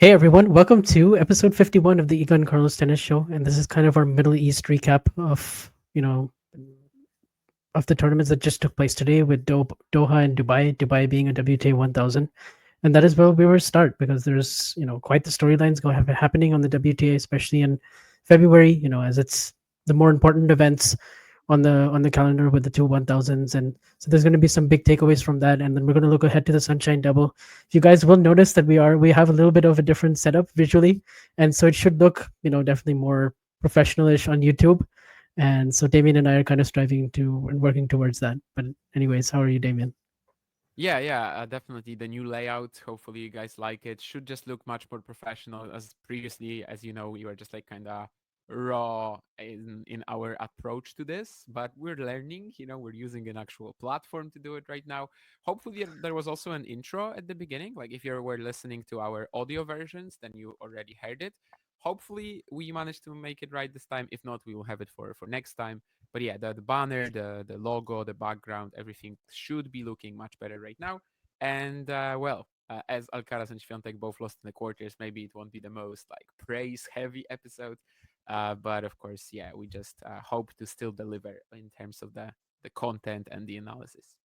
Hey everyone, welcome to episode 51 of the Igan Carlos Tennis Show. And this is kind of our Middle East recap of the tournaments that just took place today with Doha and Dubai being a WTA 1000. And that is where we will start because there's, quite the storylines happening on the WTA, especially in February, as it's the more important events on the calendar with the two 1000s. And so there's going to be some big takeaways from that, and then we're going to look ahead to the Sunshine Double. You guys will notice that we have a little bit of a different setup visually, and so it should look definitely more professionalish on YouTube. And so Damien and I are kind of striving to and working towards that. But anyways, how are you, Damien? Yeah, definitely. The new layout. Hopefully, you guys like it. Should just look much more professional. As previously, as you know, we were just like kind of raw in our approach to this, but we're learning. We're using an actual platform to do it right now. Hopefully, there was also an intro at the beginning. Like if you were listening to our audio versions, then you already heard it. Hopefully, we managed to make it right this time. If not, we will have it for next time. But yeah, the banner, the logo, the background, everything should be looking much better right now. And as Alcaraz and Świątek both lost in the quarters, maybe it won't be the most like praise heavy episode. But of course, yeah, we just hope to still deliver in terms of the content and the analysis.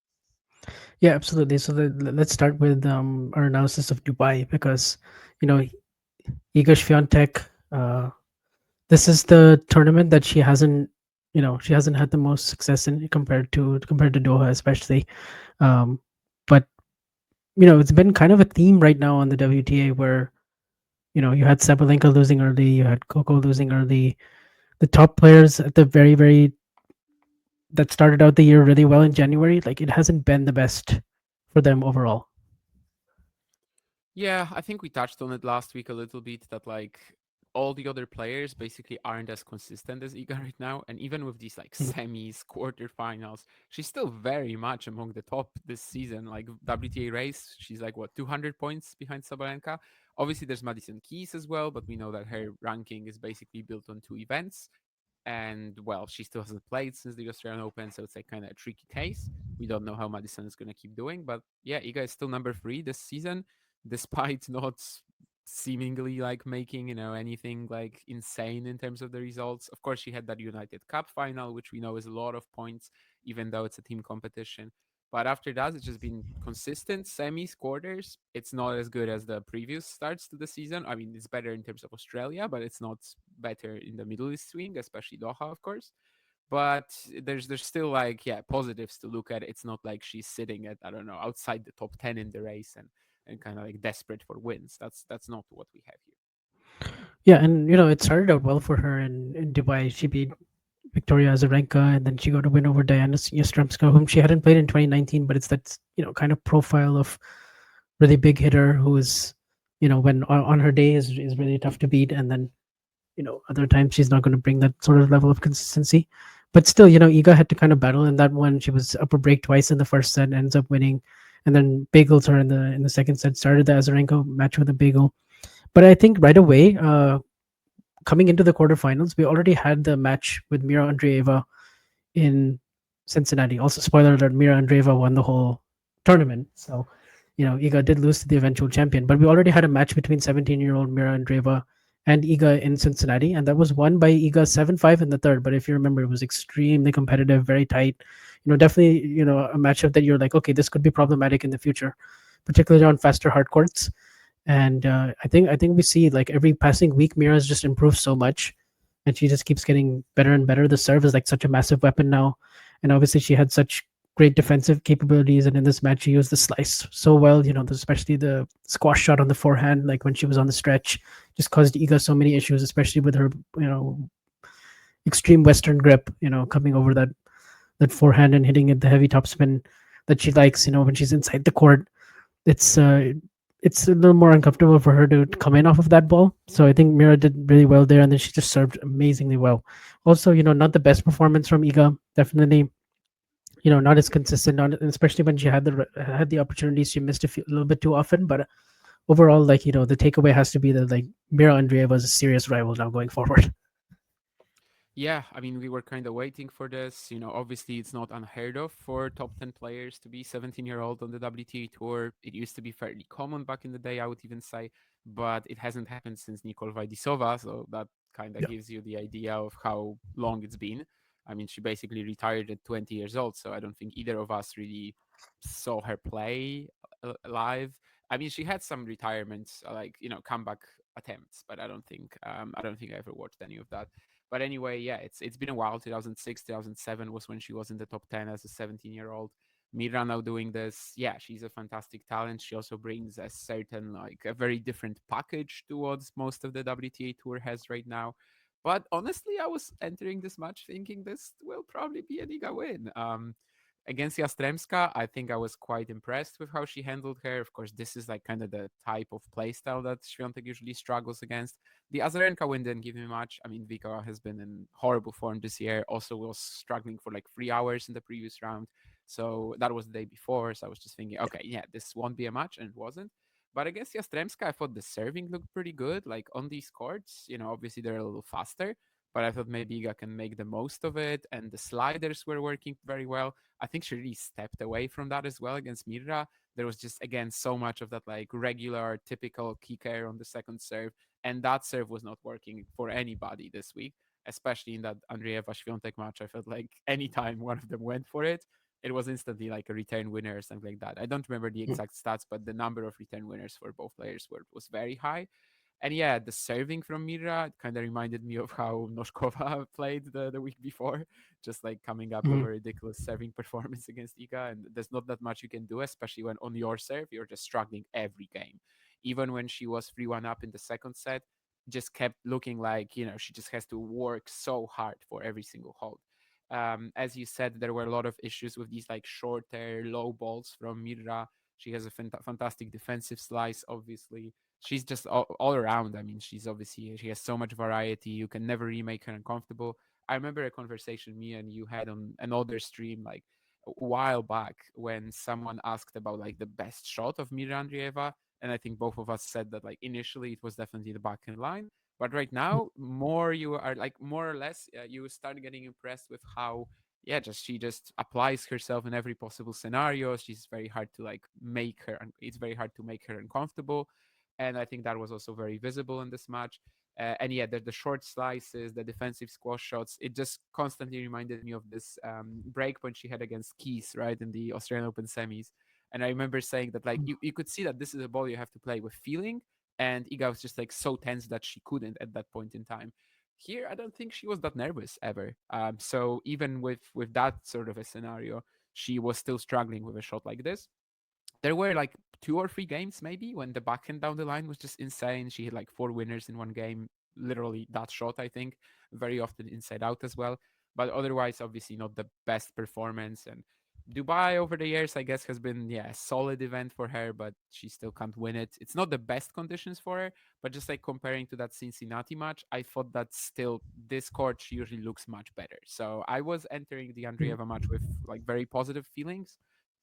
Yeah, absolutely. So let's start with our analysis of Dubai because you know Iga Świątek. This is the tournament that she hasn't had the most success in compared to Doha, especially. Um, but it's been kind of a theme right now on the WTA where you had Sabalenka losing early, you had Coco losing early. The top players at the very that started out the year really well in January, like it hasn't been the best for them overall. Yeah, I think we touched on it last week a little bit that like all the other players basically aren't as consistent as Iga right now. And even with these like Mhm. semis, quarterfinals, she's still very much among the top this season. Like WTA race, she's like what 200 points behind Sabalenka. Obviously, there's Madison Keys as well, but we know that her ranking is basically built on two events. And well, she still hasn't played since the Australian Open, so it's like kind of a tricky case. We don't know how Madison is going to keep doing, but yeah, Iga is still number three this season, despite not seemingly like making anything like insane in terms of the results. Of course, she had that United Cup final, which we know is a lot of points, even though it's a team competition. But after that, it's just been consistent semis, quarters. It's not as good as the previous starts to the season. I mean, it's better in terms of Australia, but it's not better in the Middle East swing, especially Doha, of course. But there's still like positives to look at. It's not like she's sitting at I don't know outside the top 10 in the race and kind of like desperate for wins. That's not what we have here. Yeah, and it started out well for her in Dubai. She beat Victoria Azarenka, and then she got a win over Diana Yastremska, whom she hadn't played in 2019. But it's that kind of profile of really big hitter who is when on her day is really tough to beat, and then other times she's not going to bring that sort of level of consistency. But still, Iga had to kind of battle in that one. She was up a break twice in the first set, ends up winning, and then bagels her in the second set. Started the Azarenka match with a bagel, but I think right away, coming into the quarterfinals, we already had the match with Mirra Andreeva in Cincinnati. Also, spoiler alert: Mirra Andreeva won the whole tournament. So, Iga did lose to the eventual champion, but we already had a match between 17-year-old Mirra Andreeva and Iga in Cincinnati, and that was won by Iga 7-5 in the third. But if you remember, it was extremely competitive, very tight. Definitely, a matchup that you're like, okay, this could be problematic in the future, particularly on faster hard courts. And I think we see like every passing week, Mira's just improved so much, and she just keeps getting better and better. The serve is like such a massive weapon now, and obviously she had such great defensive capabilities. And in this match, she used the slice so well. Especially the squash shot on the forehand, like when she was on the stretch, just caused Iga so many issues, especially with her extreme Western grip. Coming over that forehand and hitting it the heavy topspin that she likes. When she's inside the court, it's uh it's a little more uncomfortable for her to come in off of that ball. So I think Mira did really well there, and then she just served amazingly well. Also, not the best performance from Iga. Definitely, not as consistent. Not especially when she had the opportunities, she missed a little bit too often. But overall, like the takeaway has to be that like Mira Andreeva was a serious rival now going forward. Yeah, I mean, we were kind of waiting for this. Obviously, it's not unheard of for top 10 players to be 17-year-old on the WTA tour. It used to be fairly common back in the day, I would even say. but it hasn't happened since Nicole Vajdisova, so that kind of Yeah. gives you the idea of how long it's been. I mean, she basically retired at 20 years old, so I don't think either of us really saw her play live. I mean, she had some retirements, like comeback attempts, but I don't think I ever watched any of that. But anyway, yeah, it's been a while. 2006, 2007 was when she was in the top 10 as a 17-year-old. Mirra now doing this, yeah, she's a fantastic talent. She also brings a certain, like, a very different package towards most of the WTA tour has right now. But honestly, I was entering this match thinking this will probably be an Iga win. Against Yastremska, I think I was quite impressed with how she handled her. Of course, this is like kind of the type of playstyle that Świątek usually struggles against. The Azarenka win didn't give me much. I mean, Vika has been in horrible form this year. Also, was struggling for like 3 hours in the previous round. So that was the day before. So I was just thinking, okay, yeah, this won't be a match, and it wasn't. But against Yastremska, I thought the serving looked pretty good. Like on these courts, obviously they're a little faster, but I thought maybe Iga can make the most of it. And the sliders were working very well. I think she really stepped away from that as well against Mirra. There was just, again, so much of that like regular, typical kick air on the second serve. And that serve was not working for anybody this week, especially in that Andreeva Świątek match. I felt like anytime one of them went for it was instantly like a return winner or something like that. I don't remember the Mm. exact stats, but the number of return winners for both players was very high. And yeah, the serving from Mirra kind of reminded me of how Noskova played the week before, just like coming up with a Mhm. ridiculous serving performance against Iga. And there's not that much you can do, especially when on your serve, you're just struggling every game. Even when she was 3-1 up in the second set, just kept looking like, she just has to work so hard for every single hold. As you said, there were a lot of issues with these like shorter, low balls from Mirra. She has a fantastic defensive slice, obviously. She's just all around. I mean, she has so much variety. You can never really make her uncomfortable. I remember a conversation me and you had on another stream like a while back when someone asked about like the best shot of Mirra Andreeva, and I think both of us said that like initially it was definitely the back end line, but right now more you are like more or less you start getting impressed with how yeah just she just applies herself in every possible scenario. She's very hard to like make her it's very hard to make her uncomfortable, and I think that was also very visible in this match. And yeah, the short slices, the defensive squash shots, it just constantly reminded me of this break point she had against Keys, right, in the Australian Open semis. And I remember saying that like you could see that this is a ball you have to play with feeling, and Iga was just like so tense that she couldn't at that point in time. Here, I don't think she was that nervous ever. So even with that sort of a scenario, she was still struggling with a shot like this. There were like 2 or 3 games maybe when the backhand down the line was just insane. She had like 4 winners in one game, literally that shot, I think, very often inside out as well. But otherwise, obviously not the best performance. And Dubai over the years, I guess, has been a solid event for her, but she still can't win it. It's not the best conditions for her, but just like comparing to that Cincinnati match, I thought that still this court she usually looks much better. So I was entering the Mhm. Andreeva match with like very positive feelings,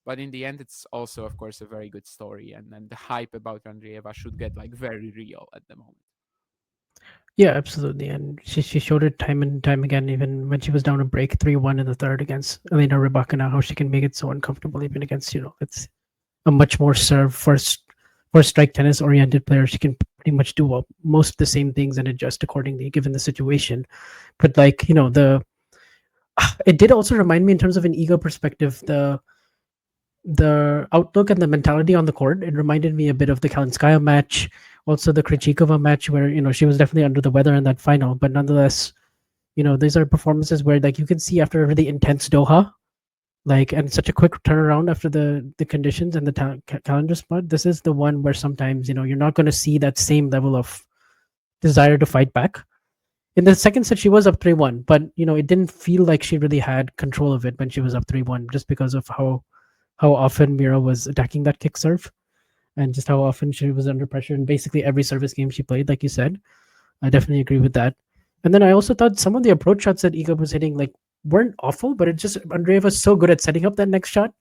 but in the end, it's also, of course, a very good story, and the hype about Andreeva should get like very real at the moment. Yeah, absolutely. And she showed it time and time again, even when she was down a break 3-1 in the third against Elena Rybakina, how she can make it so uncomfortable, even against, it's a much more serve first strike tennis oriented player. She can pretty much do most of the same things and adjust accordingly given the situation. But like, it did also remind me in terms of an ego perspective, the outlook and the mentality on the court. It reminded me a bit of the Kalinskaya match, also the Yeah, Krejcikova match, where she was definitely under the weather in that final, but nonetheless, these are performances where like you can see after a really intense Doha, like and such a quick turnaround after the conditions and the calendar spot. This is the one where sometimes you're not going to see that same level of desire to fight back. In the second set, she was up 3-1, but it didn't feel like she really had control of it when she was up 3-1, just because of how often Mira was attacking that kick serve and just how often she was under pressure in basically every service game she played, like you said. I definitely agree with that. And then I also thought some of the approach shots that Iga was hitting like weren't awful, but it just Andreeva was so good at setting up that next shot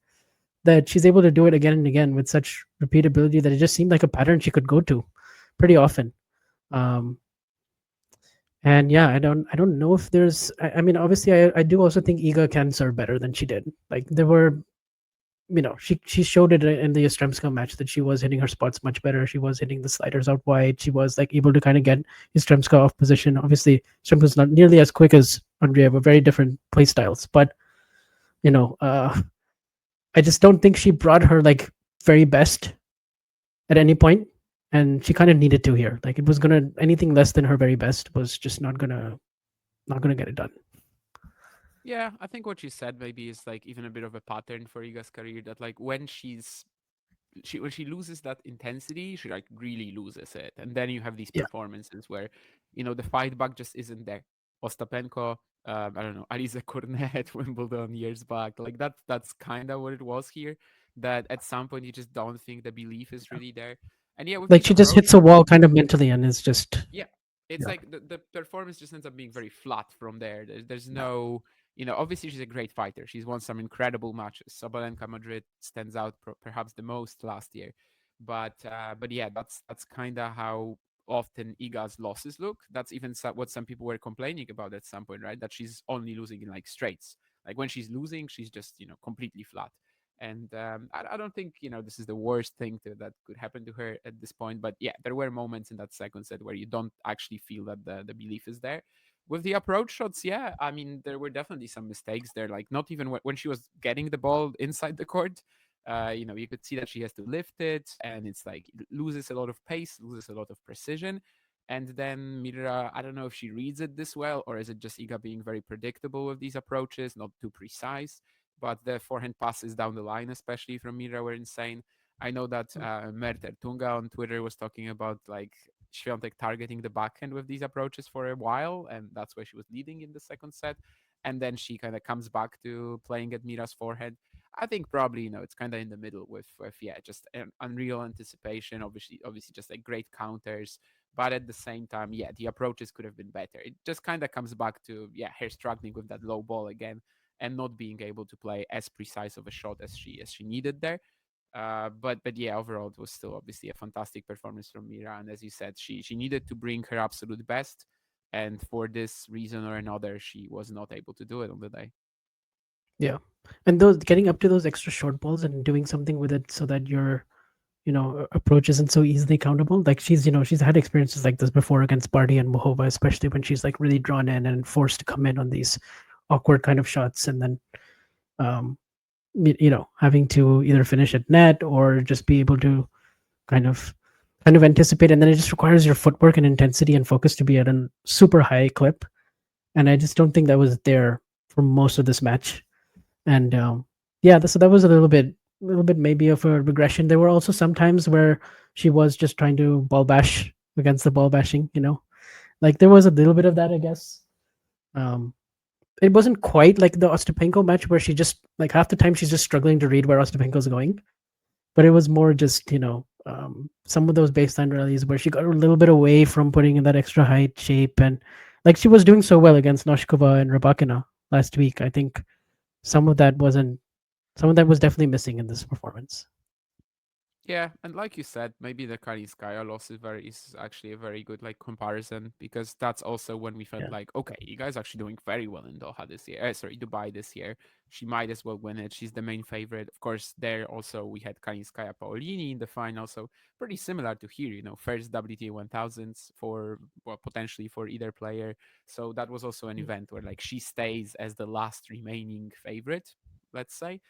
that she's able to do it again and again with such repeatability that it just seemed like a pattern she could go to pretty often. Um, and yeah, I don't know if there's I mean obviously I do also think Iga can serve better than she did. Like there were she showed it in the Yastremska match that she was hitting her spots much better. She was hitting the sliders out wide. She was like able to kind of get Yastremska off position. Obviously, Yastremska's not nearly as quick as Andreeva, very different play styles. But you know, I just don't think she brought her like very best at any point, and she kind of needed to here. Like it was gonna anything less than her very best was just not gonna get it done. Yeah, I think what you said maybe is like even a bit of a pattern for Iga's career that like when when she loses that intensity, she like really loses it, and then you have these Yeah, performances where the fight back just isn't there. Ostapenko, I don't know, Alize Cornet, Wimbledon years back, like that's kind of what it was here. That at some point you just don't think the belief is really there, and yeah, with like these she just hits a approaches, wall kind of mentally, and it's just yeah, it's yeah, like the performance just ends up being very flat from there. There's yeah, no, obviously she's a great fighter. She's won some incredible matches. Sabalenka Madrid stands out perhaps the most last year, but yeah, that's kind of how often Iga's losses look. That's even what some people were complaining about at some point, right? That she's only losing in like straights. Like when she's losing, she's just completely flat. And I don't think this is the worst thing that could happen to her at this point. But yeah, there were moments in that second set where you don't actually feel that the belief is there. With the approach shots, yeah, I mean there were definitely some mistakes there. Like not even when she was getting the ball inside the court, you could see that she has to lift it, and it's like it loses a lot of pace, loses a lot of precision. And then Mirra, I don't know if she reads it this well, or is it just Iga being very predictable with these approaches, not too precise. But the forehand passes down the line, especially from Mirra, were insane. I know that Merter Tunga on Twitter was talking about like Świątek targeting the backhand with these approaches for a while, and that's why she was leading in the second set. And then she kind of comes back to playing at Mira's forehand. I think probably it's kind of in the middle with yeah, just an unreal anticipation. Obviously, just like great counters, but at the same time, yeah, the approaches could have been better. It just kind of comes back to yeah, her struggling with that low ball again and not being able to play as precise of a shot as she needed there. But yeah, overall it was still obviously a fantastic performance from Mira, and as you said, she needed to bring her absolute best, and for this reason or another, she was not able to do it on the day. yeah. And those getting up to those extra short balls and doing something with it so that your approach isn't so easily countable. Like she's had experiences like this before against Barty and Mohova, especially when she's like really drawn in and forced to come in on these awkward kind of shots, and then um, having to either finish at net or just be able to kind of anticipate, and then it just requires your footwork and intensity and focus to be at a super high clip, and I just don't think that was there for most of this match. And yeah, so that was a little bit maybe of a regression. There were also some times where she was just trying to ball bash against the ball bashing, like there was a little bit of that, I guess. um it wasn't quite like the Ostapenko match where she just like half the time she's just struggling to read where Ostapenko's going, but it was more just some of those baseline rallies where she got a little bit away from putting in that extra height shape, and like she was doing so well against Noshkova and Rybakina last week. I think some of that wasn't some of that was definitely missing in this performance. Yeah, and like you said, maybe the Kalinskaya loss is actually a very good like comparison, because that's also when we felt Yeah. like, okay, you guys are actually doing very well in Doha this year. Sorry, Dubai this year. She might as well win it. She's the main favorite. Of course, there also we had Kalinskaya Paolini in the final, so pretty similar to here. First WTA 1000s for potentially for either player. So that was also an event where like she stays as the last remaining favorite, let's say.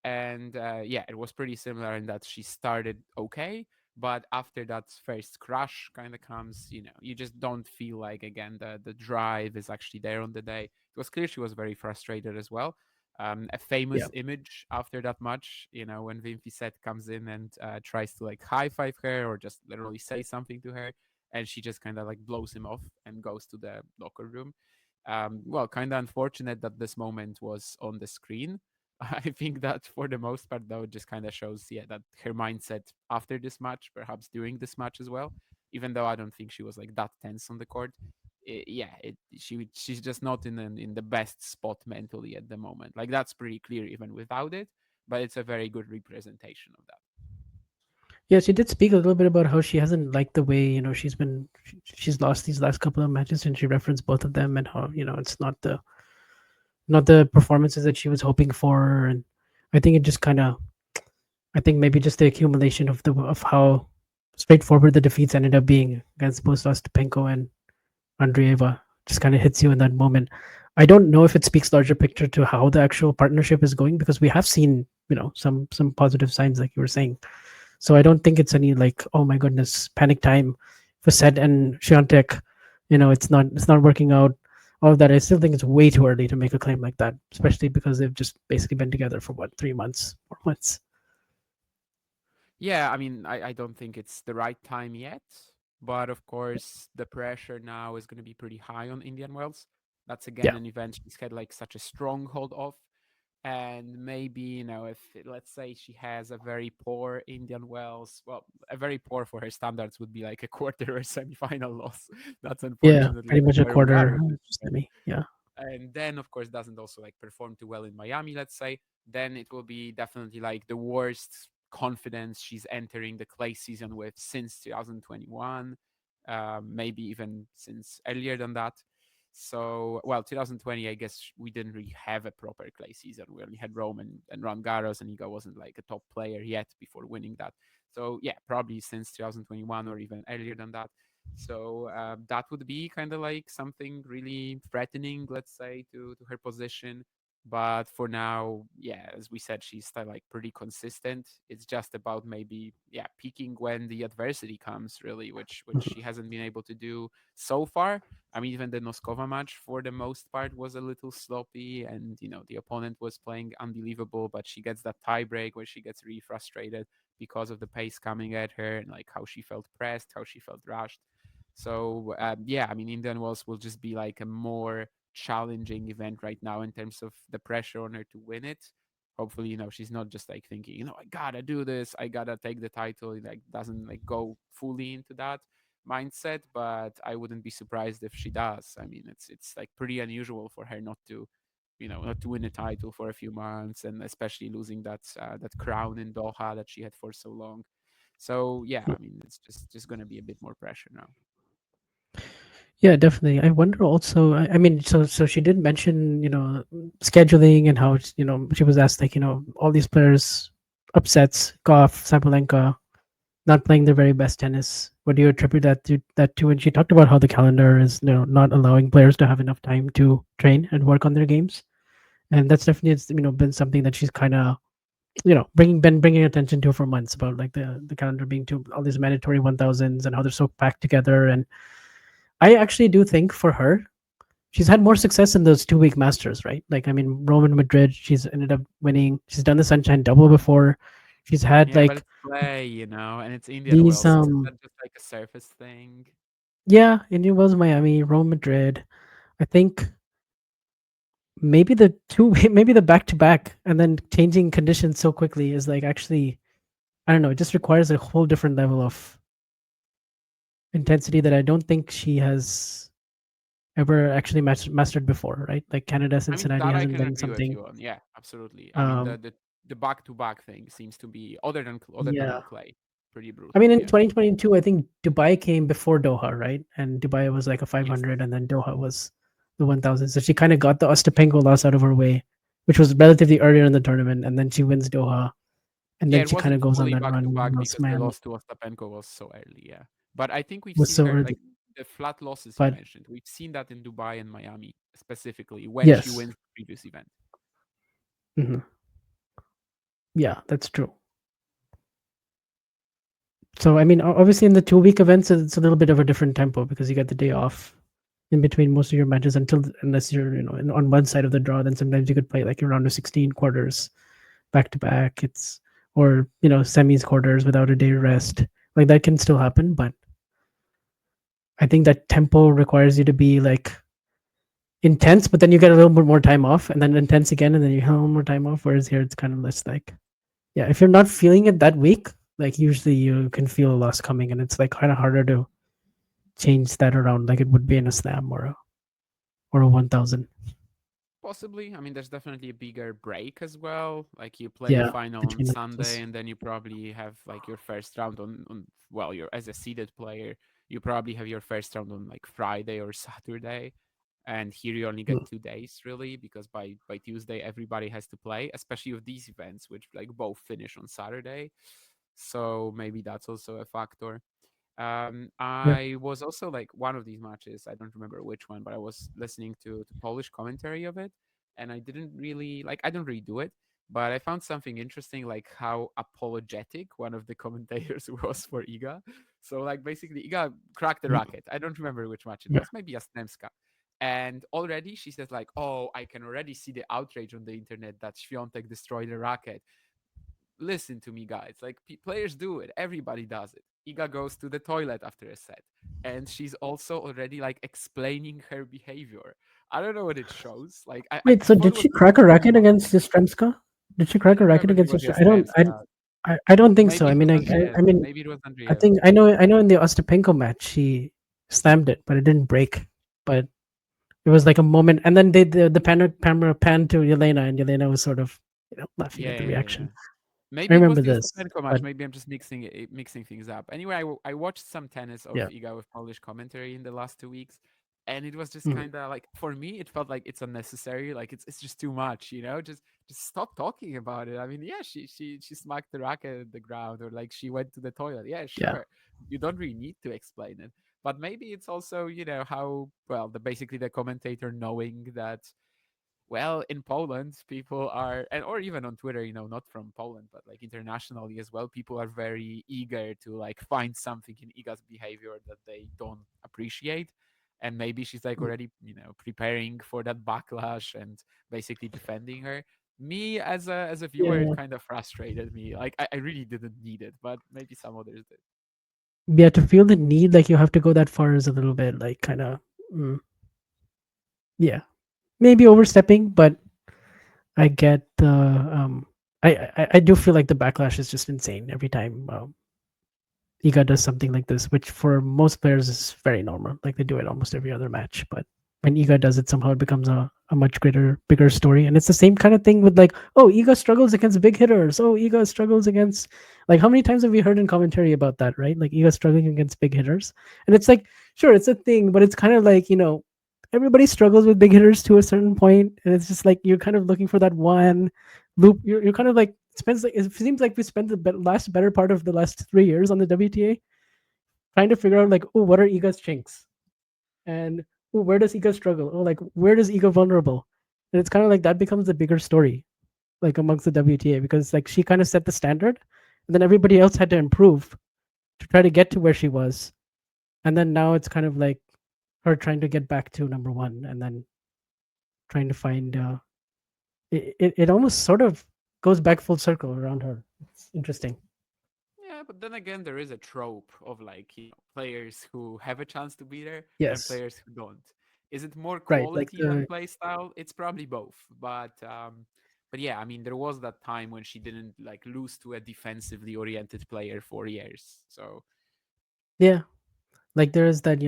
And yeah, it was pretty similar in that she started okay, but after that first crash kind of comes, you just don't feel like again the drive is actually there on the day. It was clear she was very frustrated as well. A Yeah. famous image after that match, when Wim Fissette comes in and tries to like high five her or just literally say something to her, and she just kind of like blows him off and goes to the locker room. Well, kind of unfortunate that this moment was on the screen. I think that for the most part, though, it just kind of shows, yeah, that her mindset after this match, perhaps during this match as well, even though I don't think she was like that tense on the court. Yeah, she's just not in the best spot mentally at the moment. Like that's pretty clear even without it, but it's a very good representation of that. Yeah, she did speak a little bit about how she hasn't liked the way she's lost these last couple of matches, and she referenced both of them, and how it's not the performances that she was hoping for, and I think it just kind of I think maybe just the accumulation of how straightforward the defeats ended up being against both Ostapenko and Andreeva just kind of hits you in that moment. I don't know if it speaks larger picture to how the actual partnership is going because we have seen some positive signs like you were saying. So I don't think it's any like, oh my goodness, panic time for Set and Świątek. It's not working out. All of that. I still think it's way too early to make a claim like that, especially because they've just basically been together for what, 3 months, 4 months. Yeah, I mean, I don't think it's the right time yet, but of course, the pressure now is going to be pretty high on Indian Wells. That's again Yeah. an event she's had like such a stronghold of. And maybe, if let's say she has a very poor Indian Wells, well, a very poor for her standards would be like a quarter or semi-final loss. That's Yeah. unfortunately Pretty much a where we are quarter with this event. semi. Yeah. And then of course doesn't also like perform too well in Miami, let's say, then it will be definitely like the worst confidence she's entering the clay season with since 2021, maybe even since earlier than that. So, well, 2020, I guess we didn't really have a proper clay season. We only had Roman and Ron Garros, and Iga wasn't like a top player yet before winning that. So, yeah, probably since 2021 or even earlier than that. So that would be kind of like something really threatening, let's say, to her position. But for now, yeah, as we said, she's still like pretty consistent. It's just about maybe, yeah, peaking when the adversity comes, really, which Mhm. she hasn't been able to do so far. I mean, even the Noskova match for the most part was a little sloppy, and the opponent was playing unbelievable. But she gets that tie break where she gets really frustrated because of the pace coming at her and like how she felt pressed, how she felt rushed. So yeah, I mean, Indian Wells will just be like a more challenging event right now in terms of the pressure on her to win it. Hopefully, she's not just like thinking, I gotta do this, I gotta take the title. It, like doesn't like go fully into that mindset, but I wouldn't be surprised if she does. I mean, it's like pretty unusual for her not to win a title for a few months, and especially losing that crown in Doha that she had for so long. So yeah, I mean, it's just gonna be a bit more pressure now. Yeah, definitely. I wonder also. I mean, so she did mention scheduling and how she was asked like all these players upsets, Goff, Sabalenka not playing their very best tennis. What do you attribute that to? And she talked about how the calendar is not allowing players to have enough time to train and work on their games, and that's definitely been something that she's kind of bringing attention to for months about like the calendar being too all these mandatory 1000s and how they're so packed together. And I actually do think for her, she's had more success in those 2 week masters, right? Like, I mean, Roman Madrid, she's ended up winning. She's done the Sunshine Double before. She's had Yeah, but like it's clay, and it's Indian these Wells. Isn't that just like a surface thing? yeah, Indian Wells, Miami, Rome, Madrid. I think maybe the two maybe the back to back and then changing conditions so quickly is like actually I don't know, it just requires a whole different level of intensity that I don't think she has ever actually mastered before, right? Like Canada, I mean, Cincinnati that I hasn't can been agree with something. you on. Yeah, absolutely. I mean, the Um, the the back to back thing seems to be other than yeah, on clay, pretty I mean, brutal. in Yeah. 2022, I think Dubai came before Doha, right? And Dubai was like a Yes. 500, and then Doha was the 1000. So she kind of got the Ostapenko loss out of her way, which was relatively earlier in the tournament, and then she wins Doha, and Yeah, then it she kind wasn't of goes on fully that back run. to back because the Man loss to Ostapenko was so early. Yeah, but I think we've was seen so her early, like the flat losses you but mentioned. We've seen that in Dubai and Miami specifically when she yes, wins the previous event. hmm yeah, that's true. So I mean, obviously in the 2 week events, it's a little bit of a different tempo because you get the day off in between most of your matches unless you're on one side of the draw. Then sometimes you could play like a round of 16 quarters back to back. It's or semis quarters without a day rest. Like that can still happen, but I think that tempo requires you to be like intense, but then you get a little bit more time off, and then intense again, and then you have a little more time off. Whereas here, it's kind of less like, yeah, if you're not feeling it that week, like usually you can feel a loss coming, and it's like kind of harder to change that around, like it would be in a slam or a 1000. Possibly. I mean, there's definitely a bigger break as well. Like you play a Yeah, final on between the Sunday, matches. and then you probably have like your first round on well, you're as a seeded player, you probably have your first round on like Friday or Saturday. And here you only get 2 days really, because by Tuesday everybody has to play, especially with these events which like both finish on Saturday. So maybe that's also a factor. Yeah. I was also like one of these matches, I don't remember which one, but I was listening to Polish commentary of it, and I didn't really like, I don't really do it, but I found something interesting, like how apologetic one of the commentators was for Iga. So like basically Iga cracked the Mm, racket. I don't remember which match it yeah. was, maybe Jastrzębska. And already she says like, "Oh, I can already see the outrage on the internet that Świątek destroyed the racket." Listen to me, guys. Like players do it. Everybody does it. Iga goes to the toilet after a set, and she's also already like explaining her behavior. I don't know what it shows. Like I Wait, so thought did it was she a bit crack a too racket much. against Jastrzębska? Did she I crack a don't racket remember if it against was Jastrzębska? I don't. Jastrzębska. I don't think so. Maybe I it mean, was I Andreeva. mean, Maybe it was I Andreeva. think I know in the Ostapenko match she slammed it, but it didn't break. But it was like a moment, and then the camera panned to Yelena, and Yelena was sort of laughing at Yeah, the yeah, yeah. reaction. I Maybe it was remember the this, Ostapenko but match. Maybe I'm just mixing things up. Anyway, I watched some tennis of yeah, Iga with Polish commentary in the last 2 weeks, and it was just mhm, kind of like, for me, it felt like it's unnecessary. Like it's just too much, you know. Just stop talking about it. I mean, yeah, she smacked the racket at the ground, or like she went to the toilet. Yeah, yeah, sure. You don't really need to explain it. But maybe it's also, how well the basically the commentator knowing that, well, in Poland people are, and or even on Twitter, not from Poland but like internationally as well, people are very eager to like find something in Iga's behavior that they don't appreciate. And maybe she's like mm, already, preparing for that backlash and basically defending her. Me as a viewer, it yeah, kind of frustrated me. Like I really didn't need it, but maybe some others did. yeah. To feel the need, like you have to go that far, is a little bit like kind of, yeah, maybe overstepping, but I get the I do feel like the backlash is just insane every time Iga does something like this, which for most players is very normal. Like they do it almost every other match. But when Iga does it, somehow it becomes a much bigger story. And it's the same kind of thing with like, oh, Iga struggles against big hitters. Oh, Iga struggles against, like, how many times have we heard in commentary about that, right? Like Iga struggling against big hitters. And it's like, sure, it's a thing, but it's kind of like, everybody struggles with big hitters to a certain point, and it's just like you're kind of looking for that one loop. You're kind of like spends like it seems like we spent the last better part of the last 3 years on the WTA trying to figure out like, oh, what are Iga's chinks, and oh, where does Iga struggle? Oh, like where does Iga vulnerable? And it's kind of like that becomes the bigger story, like amongst the WTA, because like she kind of set the standard, and then everybody else had to improve to try to get to where she was, and then now it's kind of like her trying to get back to number one, and then trying to find it almost sort of goes back full circle around her. It's interesting. Yeah, but then again, there is a trope of like, players who have a chance to be there and Yes, players who don't. Is it more right. Like quality than the play style? It's probably both. But yeah, I mean, there was that time when she didn't like lose to a defensively oriented player for years. So yeah, like there is that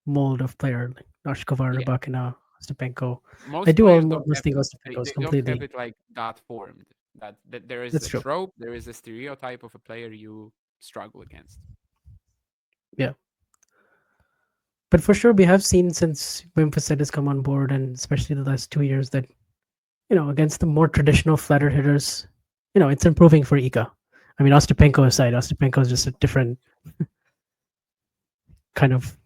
mold of player like Noshkova, yeah, Rybakina, Stepenko. I most do players don't almost have think it. They, Ostapenko is they don't have completely. it like that formed. That there is That's a true. trope, there is a stereotype of a player you struggle against. Yeah, but for sure we have seen since Memphis has come on board, and especially the last 2 years, that against the more traditional flatter hitters, it's improving for Iga. I mean, Ostapenko aside, Ostapenko is just a different kind of,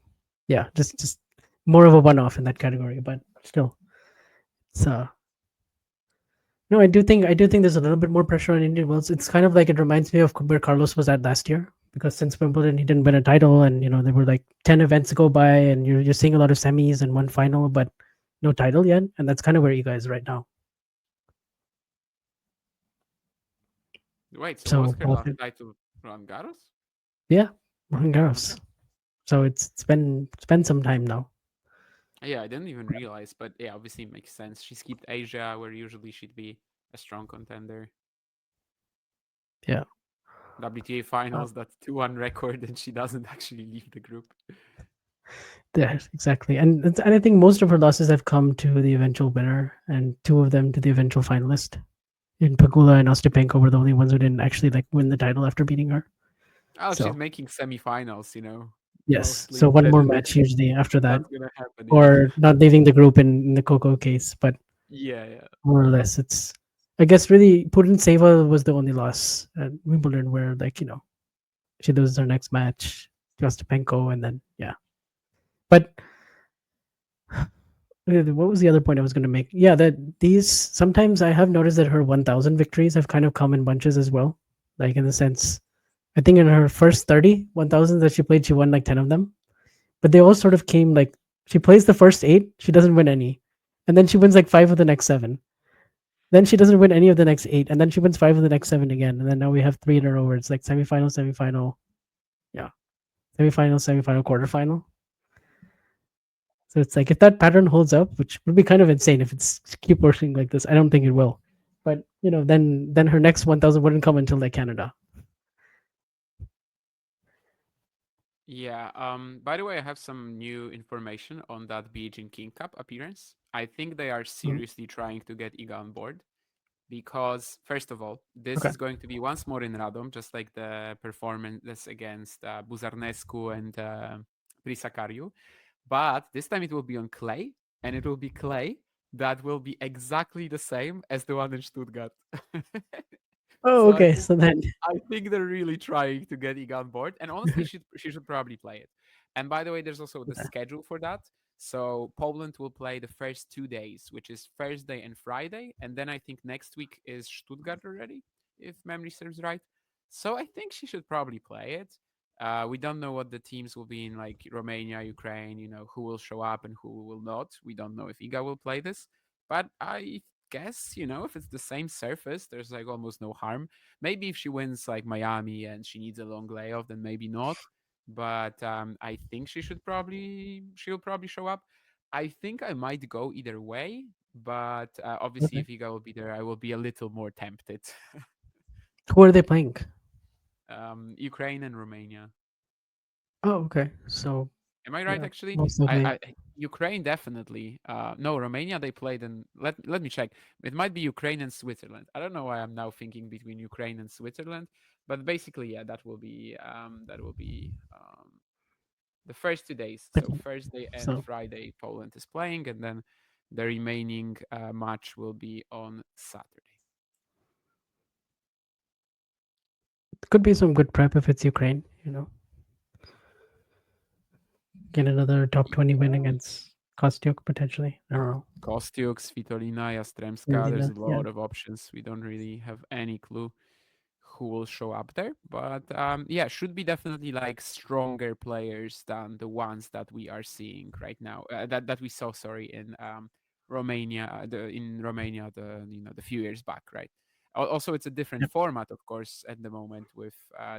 yeah, just more of a one-off in that category, but still, it's no, I do think there's a little bit more pressure on Indian Wells. It's kind of like it reminds me of where Carlos was at last year, because since Wimbledon he didn't win a title, and there were like 10 events go by, and you're seeing a lot of semis and one final, but no title yet, and that's kind of where you guys right now. Wait, so was So her both, last title Roland Garros? yeah, Roland Okay. Garros. So it's been some time now. Yeah, I didn't even realize, but yeah, obviously it makes sense. She skipped Asia, where usually she'd be a strong contender. Yeah, WTA uh, finals, that's 2-1 record, and she doesn't actually leave the group. yeah, exactly. And I think most of her losses have come to the eventual winner, and two of them to the eventual finalist. In Pagula and Ostapenko were the only ones who didn't actually like win the title after beating her. Oh, she's So making semifinals, you know. Yes. mostly. So one That more is match usually after that, that's gonna happen. Yeah. or not leaving the group in the Coco case, but Yeah, yeah. more or less, it's. I guess really Putin was the only loss at Wimbledon where like she loses her next match to Ostapenko, and then yeah. But what was the other point I was going to make? Yeah, that these sometimes I have noticed that her 1,000 victories have kind of come in bunches as well. Like in the sense, I think in her first 30 1,000 that she played, she won like 10 of them. But they all sort of came like she plays the first eight, she doesn't win any, and then she wins like five of the next seven. Then she doesn't win any of the next eight, and then she wins five of the next seven again. And then now we have three in a row where it's like semifinal, semifinal, yeah, semifinal, semifinal, quarterfinal. So it's like if that pattern holds up, which would be kind of insane if it's keep working like this. I don't think it will. But then her next 1,000 wouldn't come until like Canada. Yeah. By the way, I have some new information on that Beijing King Cup appearance. I think they are Mhm. seriously trying to get Iga on board because, first of all, this Okay. is going to be once more in Radom, just like the performance against Buzarnescu and Prisakariu. But this time it will be on clay, and it will be clay that will be exactly the same as the one in Stuttgart. Oh, So I okay. think So then, I think they're really trying to get Iga on board, and honestly, she should probably play it. And by the way, there's also the okay. schedule for that. So Poland will play the first 2 days, which is Thursday and Friday, and then I think next week is Stuttgart already, if memory serves right. So I think she should probably play it. We don't know what the teams will be in, like Romania, Ukraine. Who will show up and who will not. We don't know if Iga will play this, but I guess if it's the same surface, there's like almost no harm. Maybe if she wins like Miami and she needs a long layoff, then maybe not. But I think she'll probably show up. I think I might go either way, but obviously Okay. if Iga will be there, I will be a little more tempted. Who are they playing? Ukraine and Romania. Oh, okay. So Am I right? yeah, Actually, most I, likely. I Ukraine definitely. No, Romania they played in. Let me check. It might be Ukraine and Switzerland. I don't know why I'm now thinking between Ukraine and Switzerland, but basically, yeah, that will be the first 2 days. But, So Thursday and so Friday, Poland is playing, and then the remaining match will be on Saturday. it could be some good prep if it's Ukraine. Get another top 20 win Yeah. against Kostyuk potentially. I don't know. Kostyuk, Svitolina, Yastremska. There's Carolina. a Yeah. lot of options. We don't really have any clue who will show up there. But yeah, should be definitely like stronger players than the ones that we are seeing right now. That we saw, sorry, in Romania. In Romania, the few years back, right? Also, it's a different Yep. format, of course, at the moment with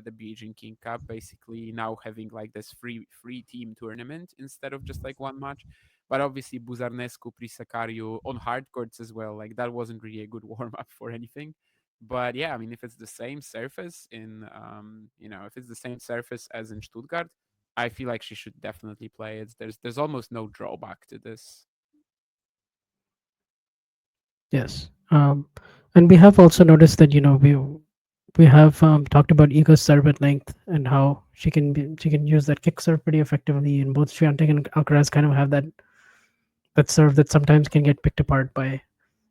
the Beijing King Cup. Basically, now having like this free team tournament instead of just like one match. But obviously, Buzarnescu, Prisakariu on hard courts as well. Like that wasn't really a good warm up for anything. But yeah, I mean, if it's the same surface if it's the same surface as in Stuttgart, I feel like she should definitely play it. There's almost no drawback to this. Yes. And we have also noticed that we have talked about Ego's serve at length and how she can use that kick serve pretty effectively, and both Świątek and Alcaraz kind of have that serve that sometimes can get picked apart by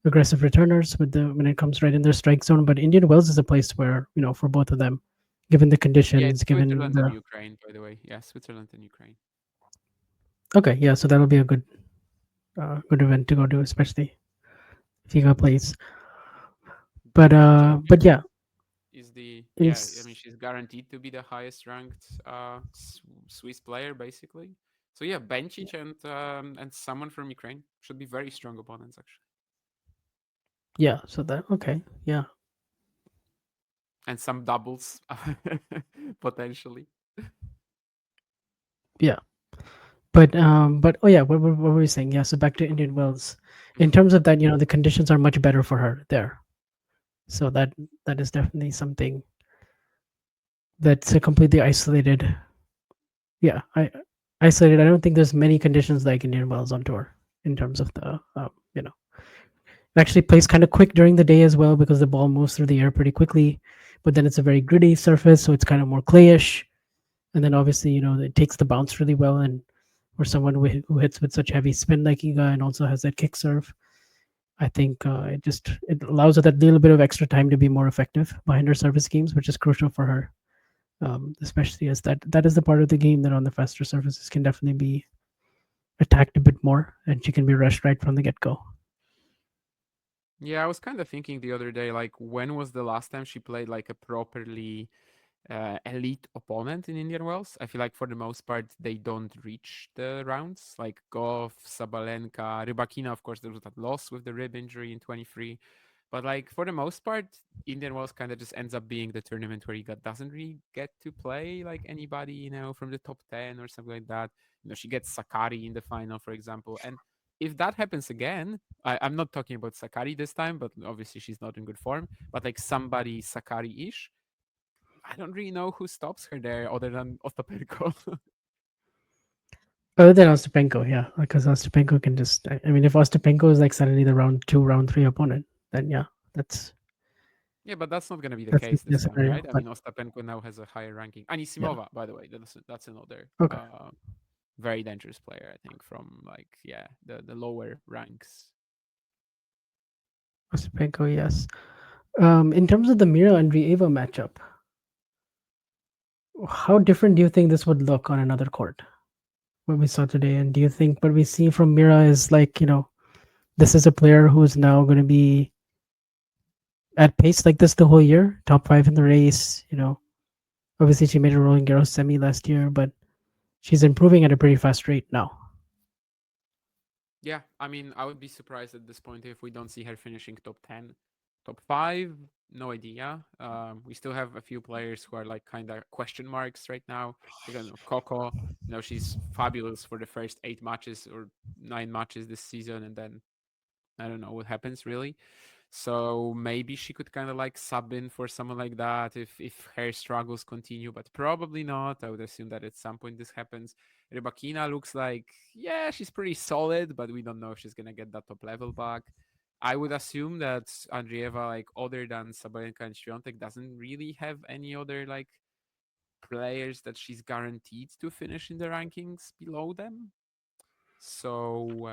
aggressive returners when it comes right in their strike zone. But Indian Wells is a place where for both of them, given the Yeah, conditions, it's given Switzerland and the Ukraine, by the way. Yeah, Switzerland and Ukraine. okay, yeah, so that'll be a good event to go to, especially if Ego plays. Defending champion But yeah, is the in yeah. I mean, s- she's guaranteed to be the highest ranked Swiss player, basically. So yeah, Bencic and someone from Ukraine should be very strong opponents actually, yeah, so that okay, yeah, and some doubles potentially. yeah. But oh yeah, what were we saying? Yeah, so back to Indian Wells. In Mhm. terms of that, the conditions are much better for her there. So that is definitely something that's a completely isolated. Yeah, isolated. I don't think there's many conditions like Indian Wells on tour in terms of the it actually plays kind of quick during the day as well because the ball moves through the air pretty quickly. But then it's a very gritty surface, so it's kind of more clayish. And then obviously, it takes the bounce really well. And for someone who hits with such heavy spin like Iga and also has that kick serve, I think it allows her that little bit of extra time to be more effective behind her service games, which is crucial for her. Especially as that is the part of the game that on the faster surfaces can definitely be attacked a bit more, and she can be rushed right from the get go. Yeah, I was kind of thinking the other day, like, when was the last time she played like a properly elite opponent in Indian Wells? I feel like for the most part they don't reach the rounds. Like Goff, Sabalenka, Rybakina, of course, there was that loss with the rib injury in 23. But like for the most part, Indian Wells kind of just ends up being the tournament where Iga doesn't really get to play like anybody, from the top 10 or something like that. She gets Sakari in the final, for example. And if that happens again, I'm not talking about Sakari this time, but obviously she's not in good form. But like somebody Sakari-ish, I don't really know who stops her there other than Ostapenko. Other than Ostapenko, yeah, because Ostapenko can just. I mean, if Ostapenko is like suddenly the round two, round three opponent, then yeah, that's Yeah, but that's not going to be the that's case the this time, scenario. right? I But mean, Ostapenko now has a higher ranking. yeah, Anisimova, by the way, that's another okay, very dangerous player, I think, from like the lower ranks. Ostapenko, yes. In terms of the Mirra Andreeva matchup, how different do you think this would look on another court? What we saw today, and do you think what we see from Mira is like this is a player who's now going to be at pace like this the whole year, top five in the race. Obviously she made a Roland Garros semi last year, but she's improving at a pretty fast rate now. Yeah, I mean, I would be surprised at this point if we don't see her finishing top 10, top 5. No idea. We still have a few players who are like kind of question marks right now. Again, Coco, she's fabulous for the first 8 matches or 9 matches this season, and then I don't know what happens really. So maybe she could kind of like sub in for someone like that if her struggles continue, but probably not. I would assume that at some point this happens. Rybakina looks like, yeah, she's pretty solid, but we don't know if she's gonna get that top level back. I would assume that Andreeva, like other than Sabalenka and Świątek, doesn't really have any other like players that she's guaranteed to finish in the rankings below them. So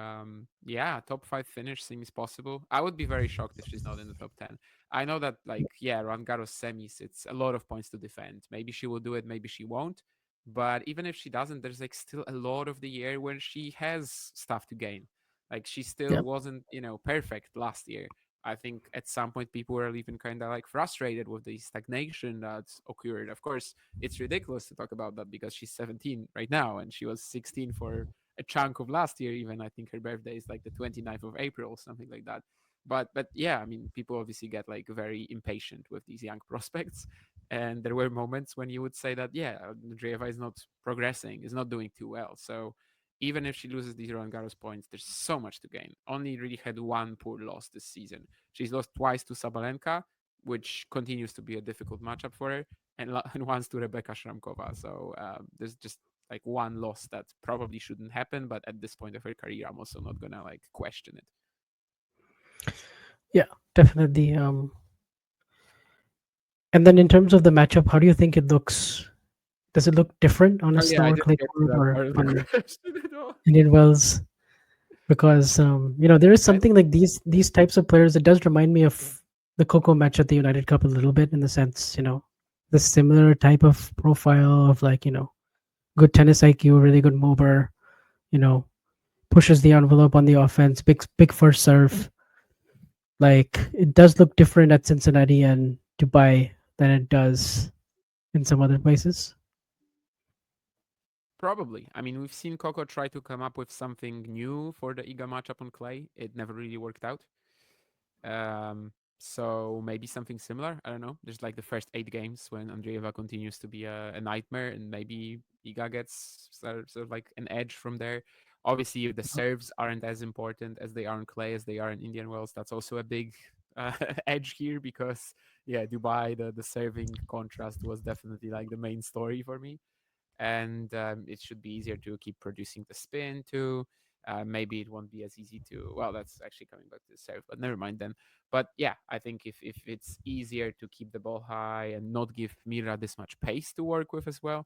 yeah, top 5 finish seems possible. I would be very shocked if she's not in the top 10. I know that like yeah, Roland Garros semis, it's a lot of points to defend. Maybe she will do it, maybe she won't. But even if she doesn't, there's like still a lot of the year where she has stuff to gain. Like she still Yeah, wasn't, perfect last year. I think at some point people were even kind of like frustrated with the stagnation that's occurred. Of course, it's ridiculous to talk about that because she's 17 right now and she was 16 for a chunk of last year. Even I think her birthday is like the 29th of April, something like that. But yeah, I mean, people obviously get like very impatient with these young prospects, and there were moments when you would say that yeah, Andreeva is not progressing, is not doing too well. So even if she loses these Roland Garros points, there's so much to gain. Only really had one poor loss this season. She's lost twice to Sabalenka, which continues to be a difficult matchup for her, and once to Rebecca Shramkova. So there's just like one loss that probably shouldn't happen, but at this point of her career, I'm also not gonna like question it. yeah, definitely. And then in terms of the matchup, how do you think it looks? Does it look different on a Oh yeah, I slower didn't clay get to court that or part of the on question at all. Indian Wells? Because there is I something like these types of players. It does remind me of the Coco match at the United Cup a little bit in the sense, the similar type of profile of like good tennis IQ, really good mover, you know, pushes the envelope on the offense, big first serve. Like it does look different at Cincinnati and Dubai than it does in some other places. Probably. I mean, we've seen Coco try to come up with something new for the Iga matchup on clay. It never really worked out. So maybe something similar. I don't know. There's like the first 8 games when Andreeva continues to be a nightmare, and maybe Iga gets sort of like an edge from there. Obviously, if the serves aren't as important as they are on clay as they are in Indian Wells, that's also a big edge here because yeah, Dubai, the serving contrast was definitely like the main story for me, and it should be easier to keep producing the spin too. Maybe it won't be as easy to. Well, that's actually coming back to the serve, but never mind then. But yeah, I think if it's easier to keep the ball high and not give Mira this much pace to work with as well,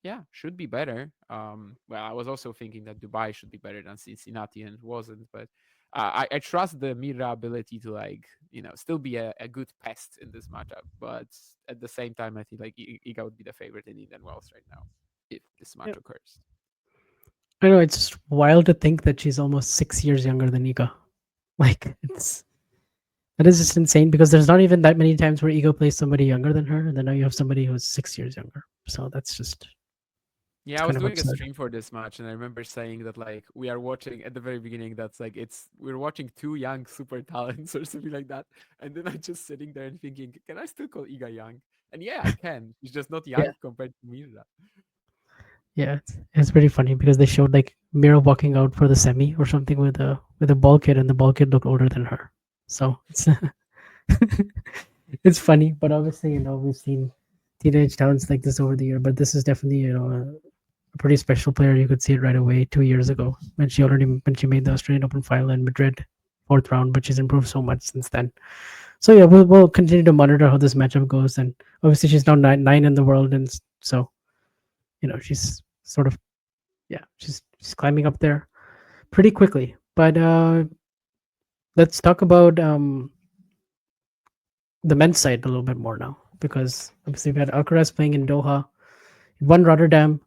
Yeah, should be better. Well, I was also thinking that Dubai should be better than Cincinnati, and it wasn't. But I trust the Mirra ability to like still be a good pest in this matchup. But at the same time, I think like Iga would be the favorite in Indian Wells right now if this Yeah. match occurs. I know it's just wild to think that she's almost 6 years younger than Iga. Like it's that is just insane because there's not even that many times where Ego plays somebody younger than her, and then now you have somebody who's 6 years younger. So that's just it's Yeah, I kind was of doing a absurd. stream for this match, and I remember saying that like we are watching at the very beginning. That's like we're watching two young super talents or something like that, and then I just sitting there and thinking, can I still call Iga young? And yeah, I can. She's just not Yeah, young compared to Mirra. yeah, it's pretty funny because they showed like Mira walking out for the semi or something with a ball kid, and the ball kid looked older than her. So it's it's funny, but obviously we've seen teenage talents like this over the year, but this is definitely a pretty special player. You could see it right away 2 years ago when she made the Australian Open final in Madrid, fourth round. But she's improved so much since then. So yeah, we'll continue to monitor how this matchup goes, and obviously she's now nine in the world, and so she's sort of she's climbing up there pretty quickly. But let's talk about the men's side a little bit more now because obviously we had Alcaraz playing in Doha, he won Rotterdam,